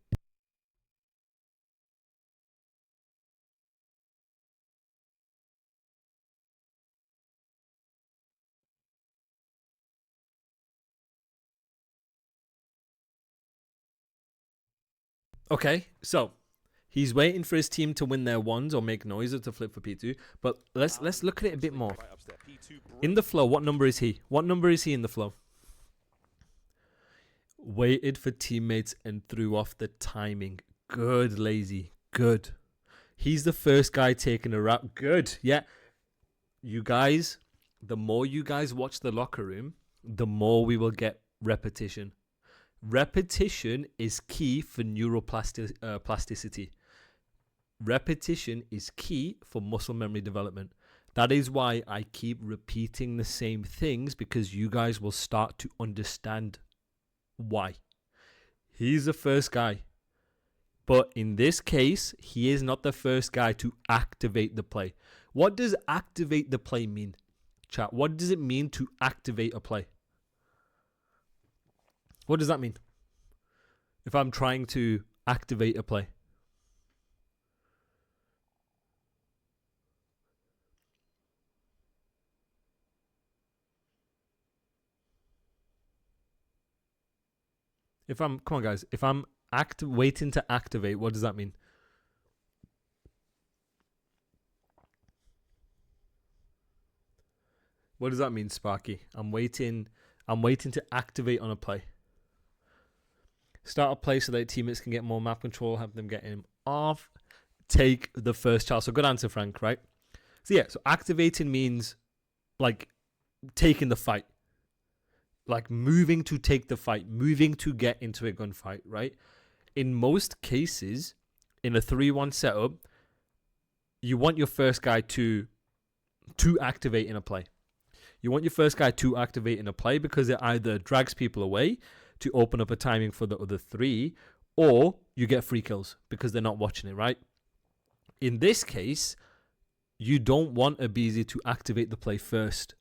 Okay, so he's waiting for his team to win their ones or make noise or to flip for P2. But let's look at it a bit more. In the flow, what number is he? What number is he in the flow? Waited for teammates and threw off the timing. Good, Lazy. Good. He's the first guy taking a route. Good. Yeah. You guys, the more you guys watch the locker room, the more we will get repetition. Repetition is key for neuroplasticity. Repetition is key for muscle memory development. That is why I keep repeating the same things, because you guys will start to understand why. He's the first guy. But in this case, he is not the first guy to activate the play. What does activate the play mean? Chat, what does it mean to activate a play? What does that mean? If I'm trying to activate a play. Come on guys, if I'm waiting to activate, what does that mean? What does that mean, Sparky? I'm waiting to activate on a play. Start a play so that teammates can get more map control, have them get him off, take the first child. So good answer, Frank, right? So yeah, so activating means like taking the fight. Like moving to take the fight, moving to get into a gunfight, right? In most cases, in a 3-1 setup, you want your first guy to activate in a play. You want your first guy to activate in a play because it either drags people away to open up a timing for the other 3, or you get free kills because they're not watching it, right? In this case, you don't want Abizi to activate the play first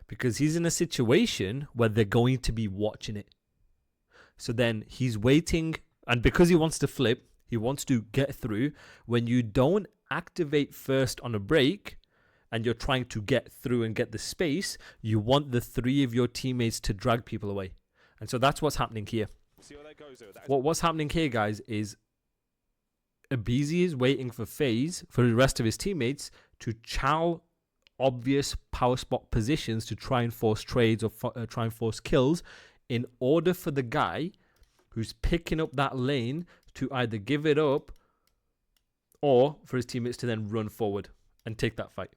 because he's in a situation where they're going to be watching it. So then he's waiting, and because he wants to flip, he wants to get through. When you don't activate first on a break and you're trying to get through and get the space, you want the 3 of your teammates to drag people away. And so that's what's happening here. What's happening here, guys, is Abizi is waiting for Faze, for the rest of his teammates, to chow obvious power spot positions to try and force trades or try and force kills, in order for the guy who's picking up that lane to either give it up or for his teammates to then run forward and take that fight.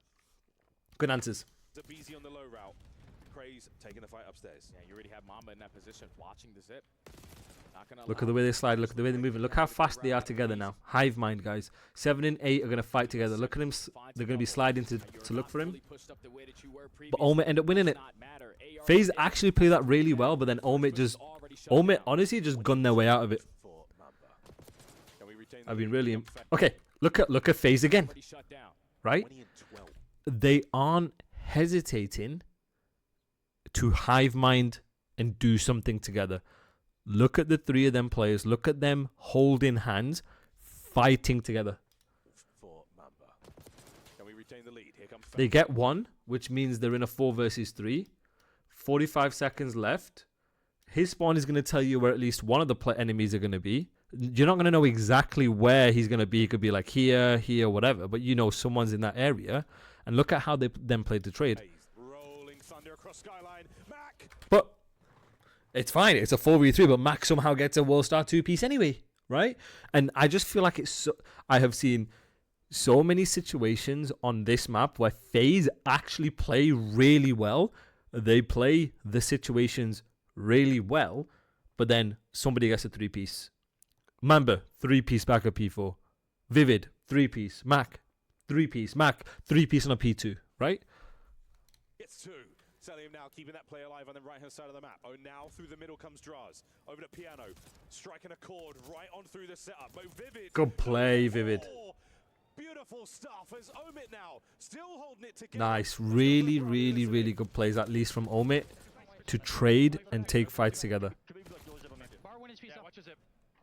Good answers. Abizi on the low route. Craze taking the fight upstairs. Yeah, you already have Mamba in that position, watching the zip. Look at the way they slide. Look at the way they're moving. Look how fast they are together now. Hive mind, guys. 7 and 8 are going to fight together. Look at him. They're going to be sliding to look for him. But OMiT end up winning it. FaZe actually played that really well, but then OMiT honestly just gunned their way out of it. I've been really... Okay, look at FaZe again. Right? They aren't hesitating to hive mind and do something together. Look at the 3 of them players. Look at them holding hands, fighting together. They get 1, which means they're in a 4 versus 3. 45 seconds left. His spawn is going to tell you where at least one of the enemies are going to be. You're not going to know exactly where he's going to be. It could be like here, whatever. But you know someone's in that area. And look at how they then played the trade. Rolling thunder across Skyline. Mac. But it's fine. It's a 4v3, but Mac somehow gets a World Star 2-piece anyway, right? And I just feel like I have seen so many situations on this map where FaZe actually play really well. They play the situations really well, but then somebody gets a 3-piece. Mamba, 3-piece back at P4. Vivid, 3-piece. Mac, 3-piece. Mac, 3-piece on a P2, right? It's 2. Selium now keeping that play alive on the right-hand side of the map. Oh, now through the middle comes Draz. Over to Piano. Striking a chord right on through the setup. But Vivid. Good play, Vivid. Beautiful stuff as OMiT now still holding it together. Nice. Really, really, really good plays, at least from OMiT, to trade and take fights together.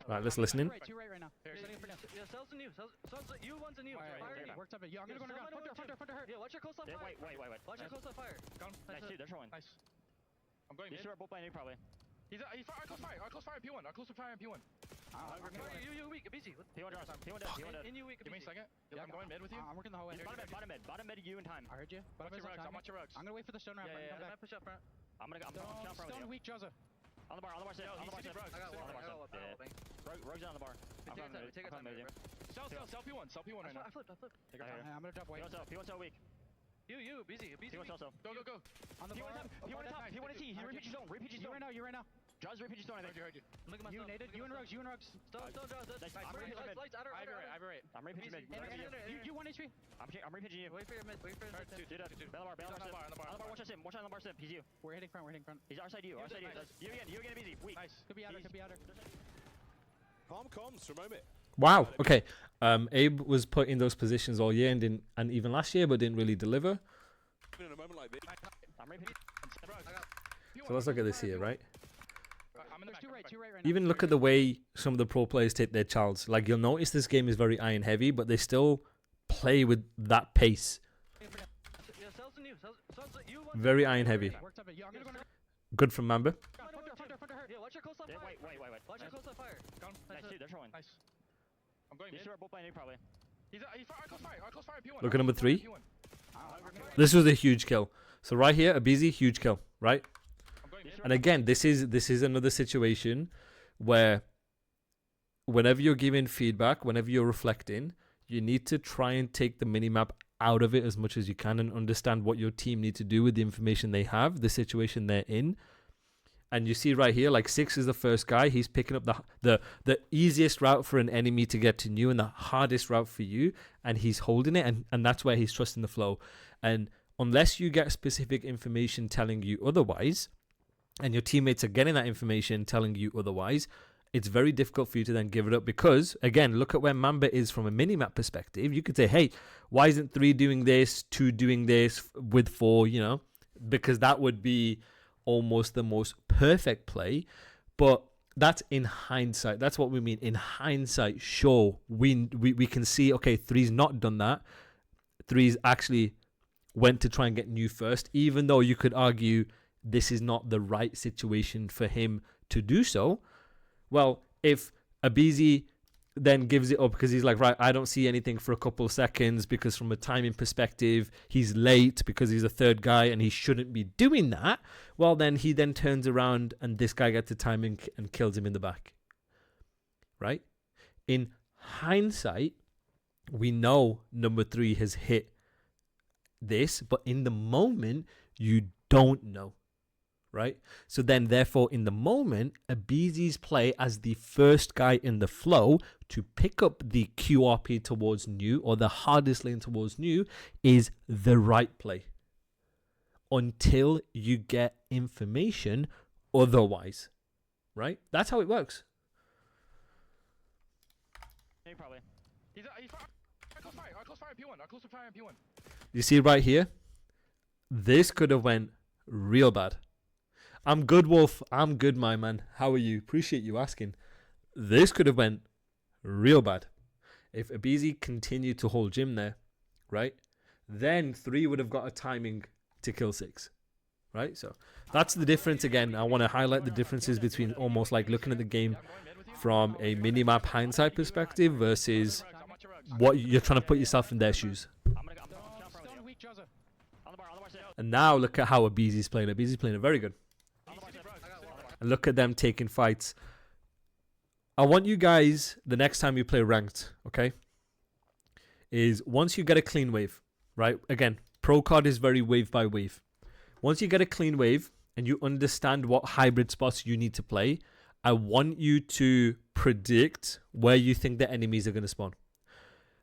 Right, let's listen in. I'm going. He's close fire. Close fire P1. Close fire P1. You weak. Busy. P1 draws. P1 dead. P1 dead. Give me a second. Yeah, I'm going mid with you. I'm working the hallway. Bottom mid. You in time. I heard you. I'm watch your rugs. I'm gonna wait for the stone ramp. Yeah. Push up front. I'm jump front with you. Stone weak, Jazza. On the bar. Sit. On the bar. I got Rogue's on the bar. Take it. Sell P1 right now. I flip. I'm gonna drop white. P1 so weak. You, busy. P1 also. Go. On the bar. P1 is he. He repeats zone. You right now. Jaws repeats zone. I heard you. Look at my you naded. You and Rugs. Still Jaws. Lights. I've right. I'm repeating mid. You 1 HP. I'm repeating you. Wait for your mid. Bail on the bar. Watch on the bar. He's you. We're hitting front. He's our side. You again. Busy. Weak. Nice. Could be outer. Calm comms from OMiT. Wow. Okay. Abe was put in those positions all year and even last year, but didn't really deliver. In a moment like this. So let's look at this here, right? There's two right now. Even look at the way some of the pro players take their charges. Like, you'll notice this game is very iron heavy, but they still play with that pace. Very iron heavy. Good from Mamba. Wait. Nice. I'm going mid. He's close fire P1. Look at number 3. This was a huge kill. So right here, Abizi, huge kill, right? And again, this is another situation where whenever you're giving feedback, whenever you're reflecting, you need to try and take the minimap out of it as much as you can and understand what your team need to do with the information they have, the situation they're in. And you see right here, like 6 is the first guy. He's picking up the easiest route for an enemy to get to you and the hardest route for you. And he's holding it. And that's where he's trusting the flow. And unless you get specific information telling you otherwise, and your teammates are getting that information telling you otherwise, it's very difficult for you to then give it up because, again, look at where Mamba is from a minimap perspective. You could say, hey, why isn't 3 doing this, 2 doing this with 4, you know, because that would be almost the most perfect play. But that's in hindsight. That's what we mean. In hindsight, sure, we can see, okay, 3's not done that. 3's actually went to try and get new first, even though you could argue this is not the right situation for him to do so. Well, if Abizi then gives it up because he's like, right, I don't see anything for a couple of seconds because from a timing perspective, he's late because he's a 3rd guy and he shouldn't be doing that. Well, then he then turns around and this guy gets the timing and kills him in the back. Right? In hindsight, we know number 3 has hit this, but in the moment, you don't know. Right? So then, therefore, in the moment, Abizi's play as the first guy in the flow to pick up the QRP towards new or the hardest lane towards new is the right play until you get information otherwise. Right? That's how it works. Hey, probably. He's close fire P1. Close fire P1. You see right here? This could have went real bad. I'm good, Wolf. I'm good, my man. How are you? Appreciate you asking. This could have went real bad. If Abizi continued to hold Jim there, right? Then 3 would have got a timing to kill 6. Right? So that's the difference again. I want to highlight the differences between almost like looking at the game from a minimap hindsight perspective versus what you're trying to put yourself in their shoes. And now look at how Abizi's playing. Abizi's playing it very good. And look at them taking fights. I want you guys, the next time you play ranked, okay, is once you get a clean wave, right? Again, pro card is very wave by wave. Once you get a clean wave and you understand what hybrid spots you need to play, I want you to predict where you think the enemies are going to spawn.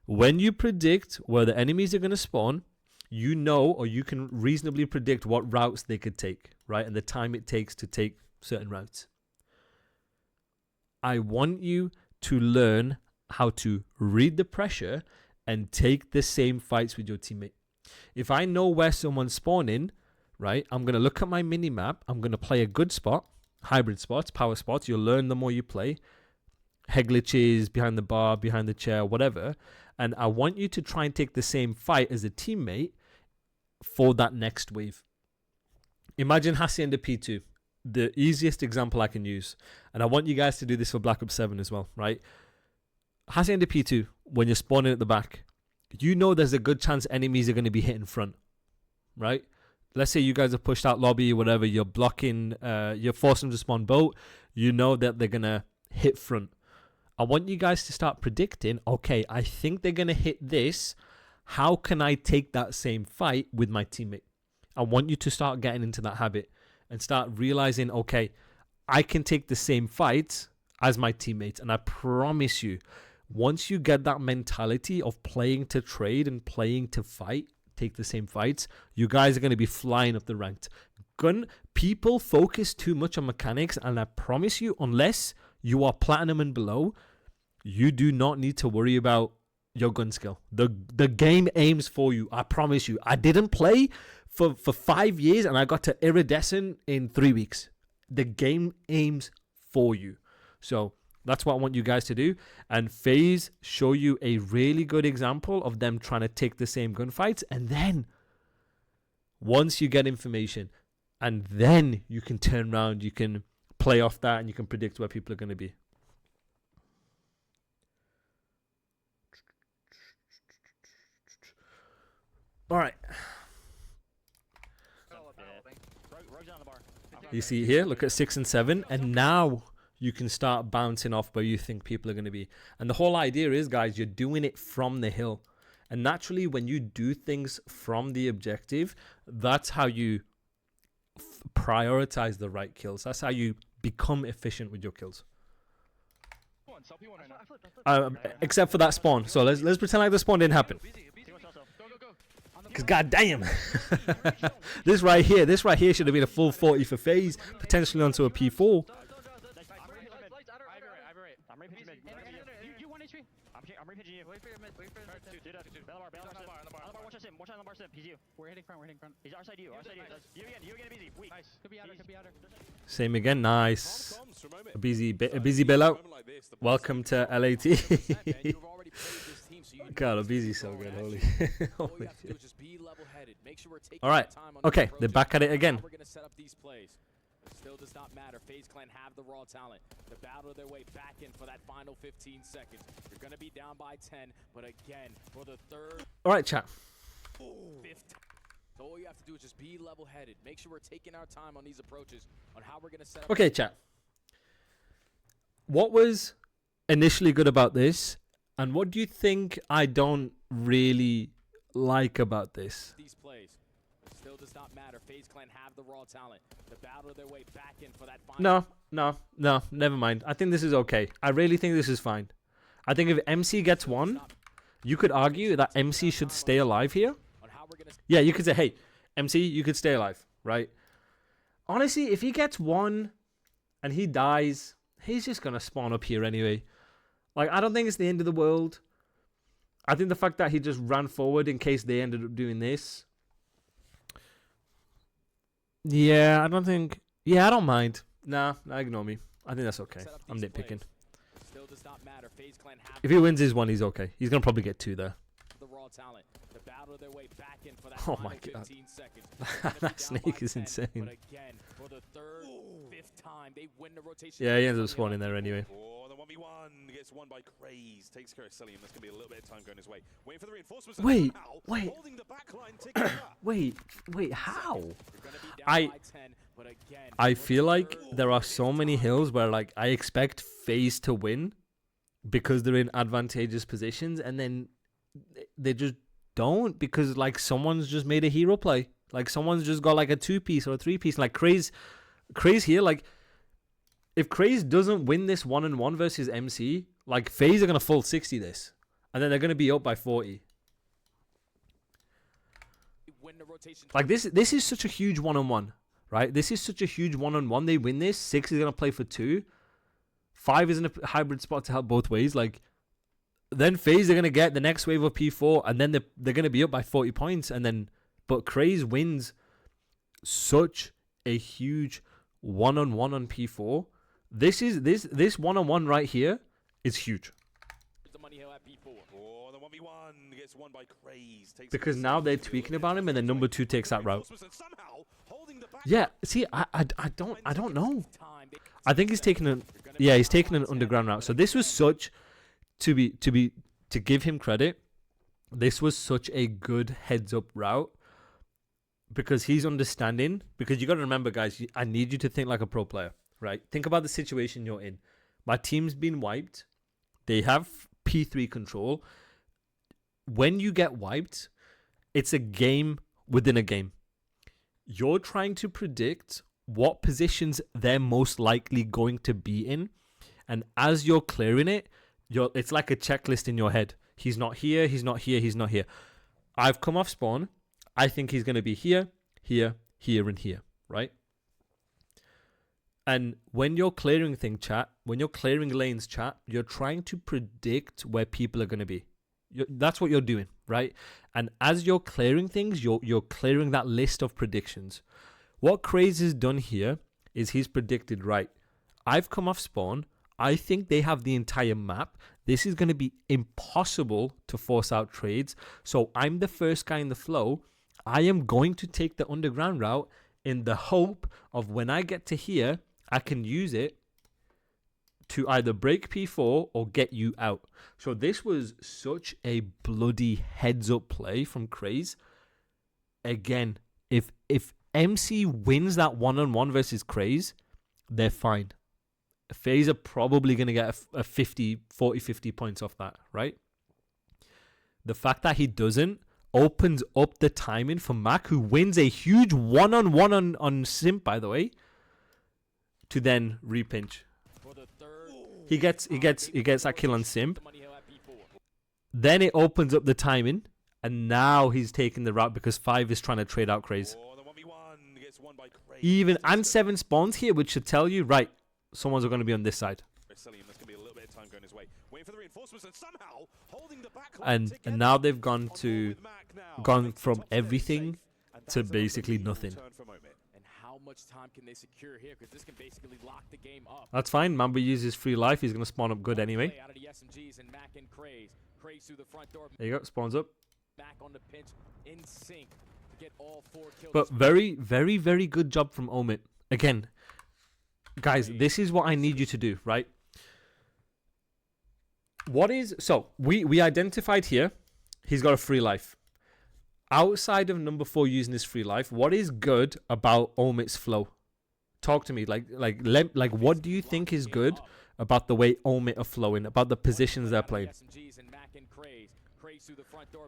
When you predict where the enemies are going to spawn, you know, or you can reasonably predict what routes they could take, right? And the time it takes to take certain routes. I want you to learn how to read the pressure and take the same fights with your teammate. If I know where someone's spawning, right, I'm going to look at my mini map. I'm going to play a good spot, hybrid spots, power spots. You'll learn the more you play. Head glitches, behind the bar, behind the chair, whatever. And I want you to try and take the same fight as a teammate for that next wave. Imagine Hacienda P2. The easiest example I can use, and I want you guys to do this for Black Ops 7 as well, right? Hacienda P2, when you're spawning at the back, you know there's a good chance enemies are going to be hitting front, right? Let's say you guys have pushed out lobby or whatever, you're blocking, you're forcing them to spawn boat, you know that they're going to hit front. I want you guys to start predicting, okay, I think they're going to hit this. How can I take that same fight with my teammate? I want you to start getting into that habit and start realizing, okay, I can take the same fight as my teammates. And I promise you, once you get that mentality of playing to trade and playing to fight, take the same fights, you guys are going to be flying up the ranked. People focus too much on mechanics, and I promise you, unless you are platinum and below, you do not need to worry about your gun skill. The game aims for you. I promise you. I didn't play for 5 years and I got to iridescent in 3 weeks. The game aims for you. So that's what I want you guys to do. And FaZe show you a really good example of them trying to take the same gunfights. And then once you get information, and then you can turn around, you can play off that, and you can predict where people are going to be. All right. You see here, look at 6 and 7, and now you can start bouncing off where you think people are going to be. And the whole idea is, guys, you're doing it from the hill. And naturally, when you do things from the objective, that's how you prioritize the right kills. That's how you become efficient with your kills. Except for that spawn. So let's pretend like the spawn didn't happen. Because goddamn, this right here should have been a full 40 for FaZe, potentially onto a P4. Wait for your mid. Wait for your mid. Dude, Bell bar, watch him. Watch on the bar, he's you. We're hitting front. He's our side you. You again, easy. Weak. Nice. Could be outer. Same again. Nice. A busy bill out. Welcome to LAT. God, a busy so good. Holy. Holy shit. All right. Okay, they're back at it again. Still does not matter. FaZe Clan have the raw talent to battle their way back in for that final 15 seconds. You're going to be down by 10, but again, for the third... All right, chat. Fifth. So all you have to do is just be level-headed. Make sure we're taking our time on these approaches, on how we're going to set up... Okay, chat. What was initially good about this, and what do you think I don't really like about this? These plays. Still does not matter. FaZe Clan have the raw talent to battle their way back in for that final... No, never mind. I think this is okay. I really think this is fine. I think if MC gets one, you could argue that MC should stay alive here. Yeah, you could say, hey, MC, you could stay alive, right? Honestly, if he gets one and he dies, he's just going to spawn up here anyway. Like, I don't think it's the end of the world. I think the fact that he just ran forward in case they ended up doing this... Yeah, I don't think... Yeah, I don't mind. Nah, ignore me. I think that's okay. I'm nitpicking. Still does not matter. FaZe Clan have if he wins his one, he's okay. He's going to probably get two there. The raw talent to battle their way back in for that oh final my god. 15 seconds. That snake is 10, insane. But again, for the third, fifth time, they win the rotation. Yeah, he ends up spawning there anyway. Oh, the 1v1 gets won by Craze. Takes care of Celium. That's going to be a little bit of time going his way. Waiting for the reinforcements. Wait. Holding the back line, ticking up. Wait, how? I feel like there are so many hills where like I expect FaZe to win because they're in advantageous positions, and then they just don't because like someone's just made a hero play. Like someone's just got like a 2-piece or a 3-piece. Like Craze here, like if Craze doesn't win this 1-on-1 versus MC, like FaZe are gonna full 60 this, and then they're gonna be up by 40. Like this is such a huge 1-on-1, right? This is such a huge 1-on-1. They win this. 6 is gonna play for 2. 5 is in a hybrid spot to help both ways. Like then FaZe are gonna get the next wave of P4, and then they're gonna be up by 40 points, and then but Craze wins such a huge 1-on-1 on P4. This 1-on-1 right here is huge. Because now they're tweaking about him, and then number 2 takes that route. Yeah, see, I don't know. I think he's taking an underground route. So this was such to give him credit. This was such a good heads up route because he's understanding. Because you got to remember, guys, I need you to think like a pro player, right? Think about the situation you're in. My team's been wiped. They have P3 control. When you get wiped, it's a game within a game. You're trying to predict what positions they're most likely going to be in. And as you're clearing it, it's like a checklist in your head. He's not here, he's not here, he's not here. I've come off spawn. I think he's going to be here, here, here, and here, right? And when you're clearing when you're clearing lanes, chat, you're trying to predict where people are going to be. That's what you're doing, right? And as you're clearing things, you're clearing that list of predictions. What Craze has done here is he's predicted, right, I've come off spawn. I think they have the entire map. This is going to be impossible to force out trades. So I'm the first guy in the flow. I am going to take the underground route in the hope of when I get to here, I can use it to either break P4 or get you out. So this was such a bloody heads up play from Craze. Again, if MC wins that 1-on-1 versus Craze, they're fine. FaZe are probably going to get a 50 points off that, right? The fact that he doesn't opens up the timing for Mac, who wins a huge 1-on-1 on Simp, by the way, to then repinch. He gets that kill on Simp. Then it opens up the timing, and now he's taking the route because 5 is trying to trade out Craze. Even and 7 spawns here, which should tell you, right, someone's going to be on this side. waiting for the reinforcements and somehow holding the back And now they've gone from everything to basically nothing. And how much time can they secure here? Because this can basically lock the game up. That's fine. Mamba uses free life. He's going to spawn up good anyway. Out of the SMGs and Mac and Craze through the front door. There you go. Spawns up. Back on the pinch in sync to get all 4 kills. But very, very, very good job from OMiT. Again, guys, this is what I need you to do, right? So we identified here, he's got a free life. Outside of number 4 using his free life, what is good about OMiT's flow? Talk to me. Like, what do you think is good about the way OMiT are flowing, about the positions they're playing?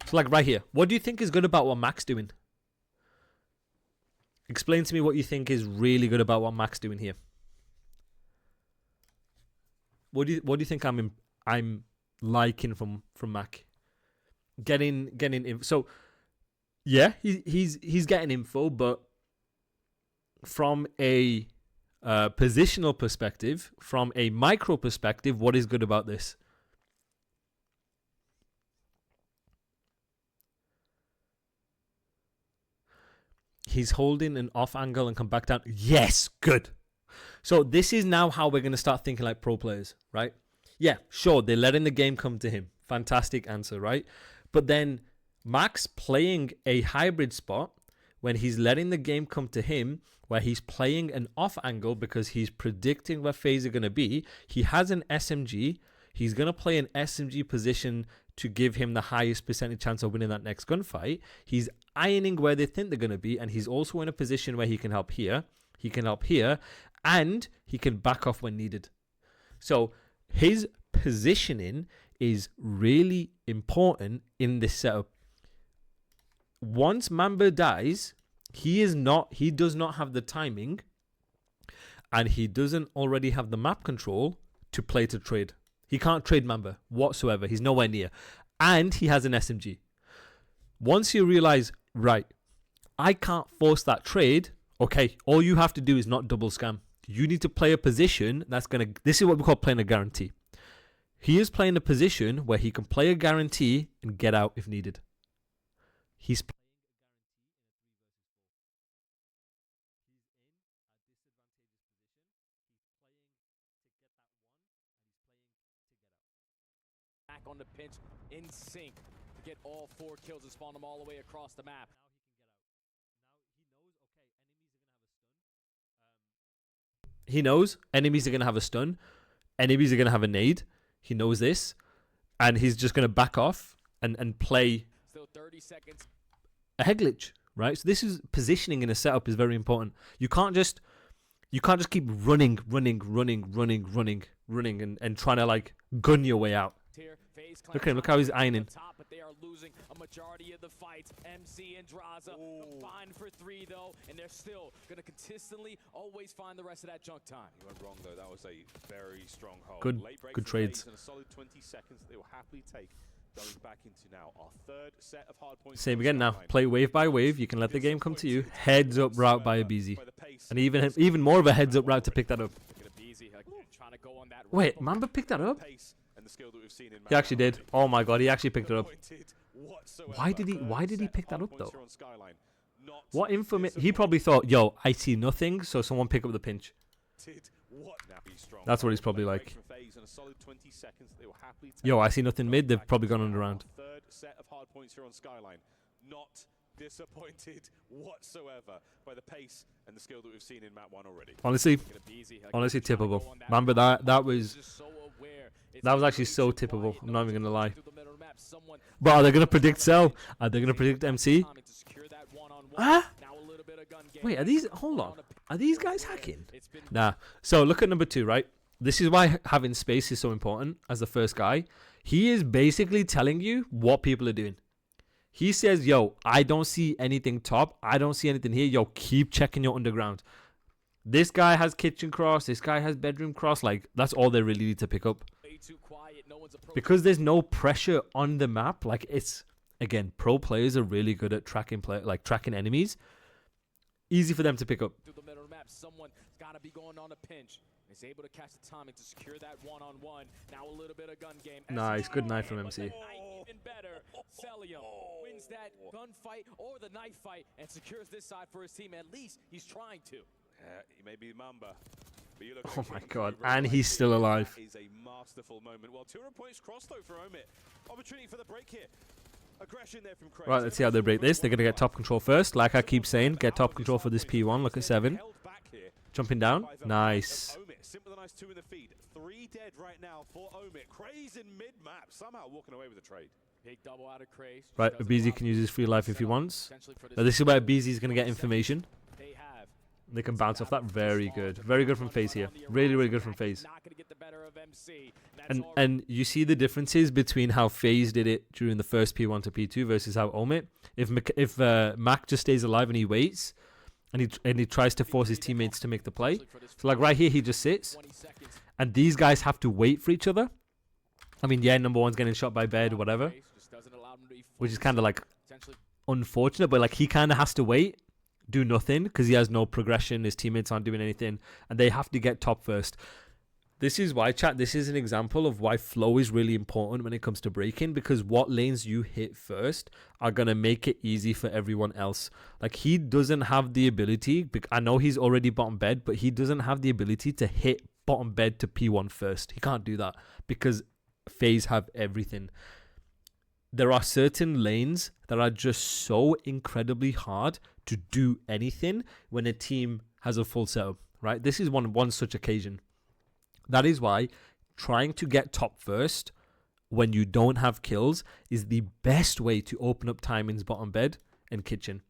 So, like, right here, what do you think is good about what Mac's doing? Explain to me what you think is really good about what Mac's doing here. What do you think I'm liking from Mac? Getting info. So yeah, he's getting info, but from a positional perspective, from a micro perspective, what is good about this? He's holding an off angle and come back down. Yes, good. So this is now how we're going to start thinking like pro players, right? Yeah, sure, they're letting the game come to him. Fantastic answer, right? But then Max playing a hybrid spot when he's letting the game come to him, where he's playing an off angle because he's predicting where Faze are going to be. He has an SMG. He's going to play an SMG position to give him the highest percentage chance of winning that next gunfight. He's ironing where they think they're going to be, and he's also in a position where he can help here. He can help here, and he can back off when needed. So his positioning is really important in this setup. Once Mamba dies, he does not have the timing, and he doesn't already have the map control to play to trade. He can't trade Mamba whatsoever. He's nowhere near. And he has an SMG. Once you realize, right, I can't force that trade, okay, all you have to do is not double scam. You need to play a position that's going to... This is what we call playing a guarantee. He is playing a position where he can play a guarantee and get out if needed. He's playing on the pinch in sync to get all 4 kills and spawn them all the way across the map. He knows enemies are going to have a stun. Enemies are going to have a nade. He knows this. And he's just going to back off and play Still 30 seconds. A head glitch, right? So this is positioning in a setup is very important. You can't just keep running and trying to like gun your way out. Look at him, look how he's ironing. But they are losing a majority of the fights. MC and Draza combined for 3 though, and they're still going to consistently always find the rest of that junk time. You went wrong though. That was a very strong hold. Good trades. And a solid 20 seconds they will happily take. Going back into now our 3rd set of hard points. Same again now. Play wave by wave. You can let the game come to you. Heads up route by a BZ. And even more of a heads up route to pick that up. Wait, Mamba picked that up? He actually did. Oh my god, he actually picked it up. Why did he pick that up though? What information? He probably thought, yo, I see nothing, so someone pick up the pinch. That's what he's probably like. Yo, I see nothing mid. They've probably gone underground. 3rd set of hard points here on Skyline. Not disappointed whatsoever by the pace and the skill that we've seen in map 1 already. Honestly tippable. Mamba, that was actually so tippable. I'm not even gonna lie. But are they gonna predict Cell? Are they gonna predict MC? Huh? Wait, hold on. Are these guys hacking? Nah. So look at number 2, right? This is why having space is so important as the first guy. He is basically telling you what people are doing. He says, yo, I don't see anything top. I don't see anything here. Yo, keep checking your underground. This guy has kitchen cross. This guy has bedroom cross. Like, that's all they really need to pick up. Because there's no pressure on the map. Like, it's, again, pro players are really good at tracking enemies. Easy for them to pick up. Someone's got to be going on a pinch. Is able to catch the timing to secure that one-on-one. Now a little bit of gun game. Nice, good knife from MC. Even better, Celium wins that gunfight or the knife fight and secures this side for his team. At least he's trying to. He may be Mamba. But you look Oh at my him, god, right and he's here. still alive. That is a masterful moment. Well, 200 points crossed though for OMiT. Opportunity for the break here. Aggression there from Craig. Right, let's see how they break this. They're going to get top control first. Like I keep saying, get top control for this P1. Look at 7. Jumping down. Nice. Simple with a nice 2 in the feed. 3 dead right now for OMiT. Craze in mid-map. Somehow walking away with a trade. Big double out of Craze. Right, BZ can use his free life if he wants. Now this is where BZ is going to get information. They can bounce off that. Very good. Very good from FaZe here. Really, really good from FaZe. And you see the differences between how FaZe did it during the first P1 to P2 versus how OMiT. If Mac just stays alive and he waits, and he tries to force his teammates to make the play. So like right here, he just sits. And these guys have to wait for each other. I mean, yeah, number one's getting shot by bed or whatever. Which is kind of like unfortunate, but like he kind of has to wait. Do nothing because he has no progression. His teammates aren't doing anything, and they have to get top first. This is why, chat, this is an example of why flow is really important when it comes to breaking, because what lanes you hit first are going to make it easy for everyone else. Like, he doesn't have the ability, I know he's already bottom bed, but he doesn't have the ability to hit bottom bed to P1 first. He can't do that because FaZe have everything. There are certain lanes that are just so incredibly hard to do anything when a team has a full setup, right? This is one such occasion. That is why trying to get top first when you don't have kills is the best way to open up timings bottom bed and kitchen.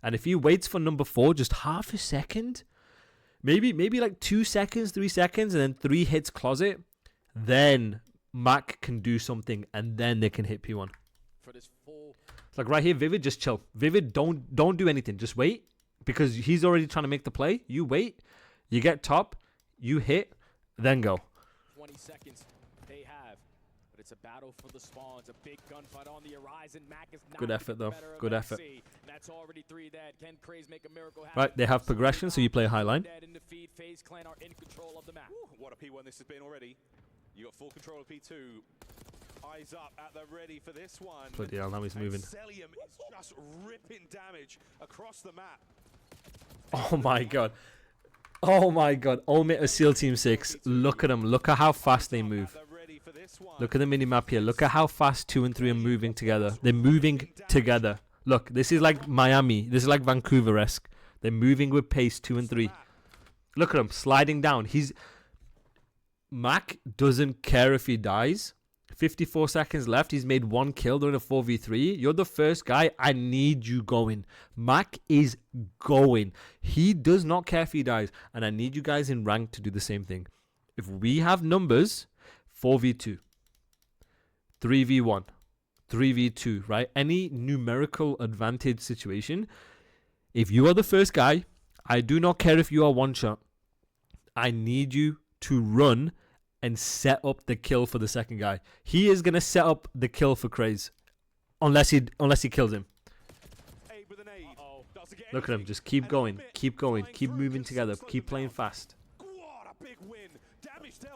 And if he waits for number 4 just half a second, maybe like 2 seconds, 3 seconds, and then 3 hits closet, then Mac can do something and then they can hit P1. It's like right here, Vivid, just chill. Vivid, don't do anything. Just wait, because he's already trying to make the play. You wait, you get top, you hit, then go. 20 seconds they have, but it's a battle for the spawns. A big gunfight on the horizon. Mac is not good effort though. Good effort. That's already 3 dead. Can Craze make a miracle happen? Right, they have progression, so you play high line. FaZe Clan are in control of the map. What a P1 this has been already. You got full control of P2. Eyes up at the ready for this one. Bloody hell, now he's moving. Celium is just ripping damage across the map. Oh my god. Oh my god. OMiT a SEAL Team 6. Look at them. Look at how fast they move. Look at the mini map here. Look at how fast 2 and 3 are moving together. They're moving together. Look, this is like Miami. This is like Vancouver-esque. They're moving with pace, 2 and 3. Look at him sliding down. Mac doesn't care if he dies. 54 seconds left. He's made 1 kill during a 4v3. You're the first guy. I need you going. Mac is going. He does not care if he dies. And I need you guys in rank to do the same thing. If we have numbers, 4v2, 3v1, 3v2, right? Any numerical advantage situation. If you are the first guy, I do not care if you are one shot. I need you to run and set up the kill for the second guy. He is going to set up the kill for Craze. Unless he kills him. Look at him. Just keep going. Keep going. Keep moving together. Keep playing fast.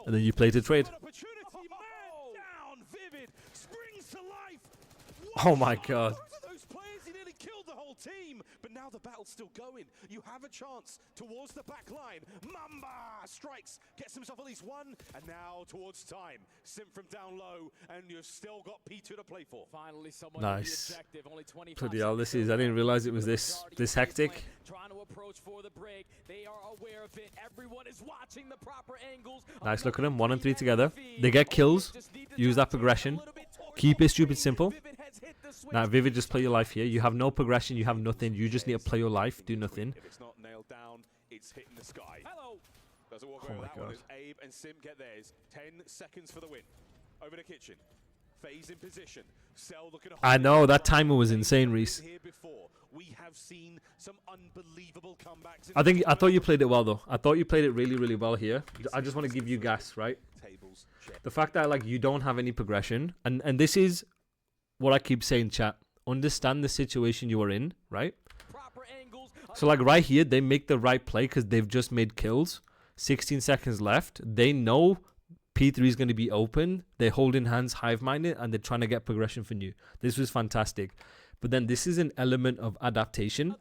And then you play to trade. Oh my god. Team, but now the battle's still going. You have a chance towards the back line. Mamba strikes, gets himself at least 1, and now towards time. Sim from down low, and you've still got P2 to play for. Finally, someone nice. Only 25 bloody hell, this is. I didn't realize it was this hectic. Trying to approach for the break. They are aware of it. Everyone is watching the proper angles. Nice, look at them. 1 and 3 together. They get kills. Use that progression. Keep it stupid simple. Now, Vivid, just play your life here. You have no progression. You have nothing. You just need to play your life. Do nothing. If it's not nailed down, it's hitting the sky. Hello. Doesn't walk over that one as Abe and Sim get theirs. 10 seconds for the win. Over to kitchen. FaZe in position. Cell looking at I know, that timer was insane, Reese. We have seen some unbelievable comebacks. I thought you played it well though. I thought you played it really, really well here. I just want to give you gas, right? The fact that like you don't have any progression, and this is what I keep saying, chat. Understand the situation you are in, right? So like right here, they make the right play because they've just made kills. 16 seconds left. They know P3 is going to be open. They're holding hands, hive-minded, and they're trying to get progression for new. This was fantastic. But then this is an element of adaptation.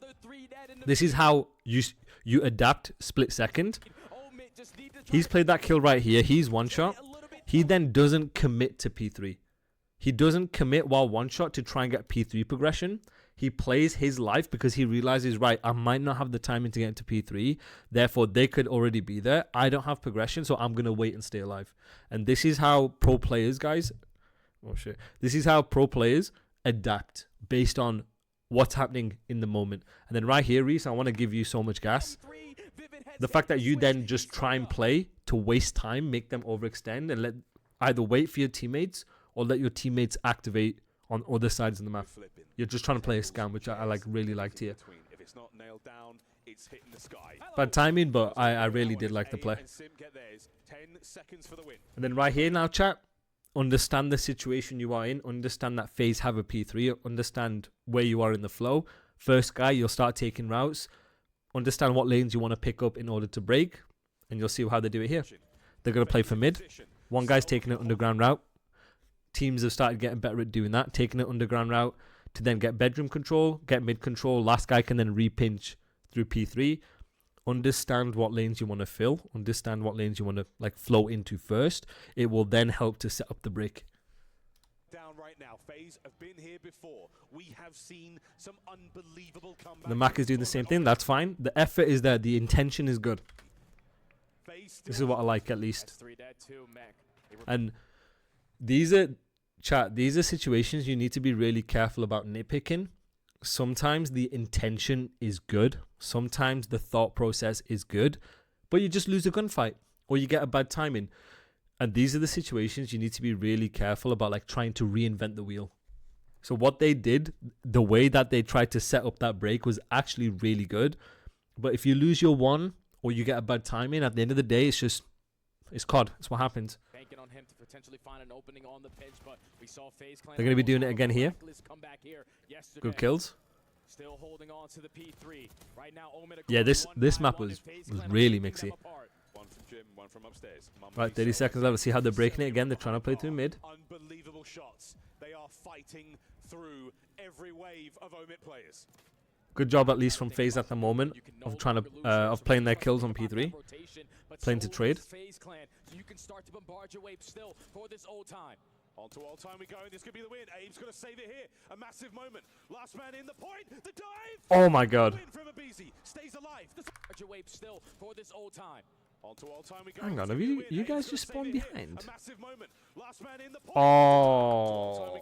This is how you adapt split second. He's played that kill right here. He's one shot. He then doesn't commit to P3. He doesn't commit while one shot to try and get P3 progression. He plays his life because he realizes, right, I might not have the timing to get into P3. Therefore, they could already be there. I don't have progression, so I'm going to wait and stay alive. And this is how pro players, guys. Oh, shit. This is how pro players adapt based on what's happening in the moment. And then right here, Reese, I want to give you so much gas. The fact that you then just try and play to waste time, make them overextend, and let either wait for your teammates or let your teammates activate on other sides of the map. You're just trying to play a scam, which I like really liked here. Bad timing, but I really did like the play. And then right here now, chat, understand the situation you are in. Understand that FaZe have a P3. Understand where you are in the flow. First guy, you'll start taking routes. Understand what lanes you want to pick up in order to break. And you'll see how they do it here. They're going to play for mid. One guy's taking an underground route. Teams have started getting better at doing that, taking an underground route to then get bedroom control, get mid control. Last guy can then repinch through P3. Understand what lanes you want to fill. Understand what lanes you want to like flow into first. It will then help to set up the break. Down right now. FaZe have been here before. We have seen some unbelievable comebacks. The Mac is doing the same thing. That's fine. The effort is there. The intention is good. This is what I like, at least. And these are situations you need to be really careful about nitpicking. Sometimes the intention is good. Sometimes the thought process is good, but you just lose a gunfight or you get a bad timing. And these are the situations you need to be really careful about, like trying to reinvent the wheel. So what they did, the way that they tried to set up that break was actually really good. But if you lose your one or you get a bad timing, at the end of the day, it's COD. It's what happens. They're going to be doing it again here. Good kills. Still holding on to the P3. Right now, yeah, this map was really mixy. One from gym, one from upstairs. Right, 30 seconds left. Let's see how they're breaking it again. They're trying to play through mid. Unbelievable shots. They are fighting through every wave of OMiT players. Good job, at least from FaZe at the moment, of trying to of playing their kills on P3, playing to trade. You can start to bombard your wave still for this old time. On to all time we go, and this could be the win. Abe's going to save it here. A massive moment. Last man in the point. The dive. Oh my god. Win from Abizi. Stays alive. Your wave still for this old time. On to all time we go. Hang on, have you guys just spawned behind? A massive moment. Last man in the point. Oh.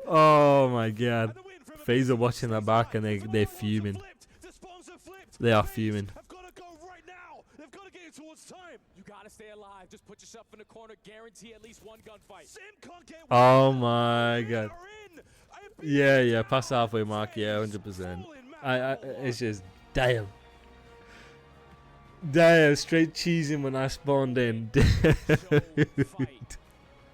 Oh my god. FaZe are watching that back and they're fuming. They are fuming. They've got to get it towards time. You gotta stay alive. Just put yourself in the corner. Guarantee at least one gunfight. Oh my god. Yeah, past halfway mark. Yeah, 100%. It's just damn. Damn, straight cheesing when I spawned in.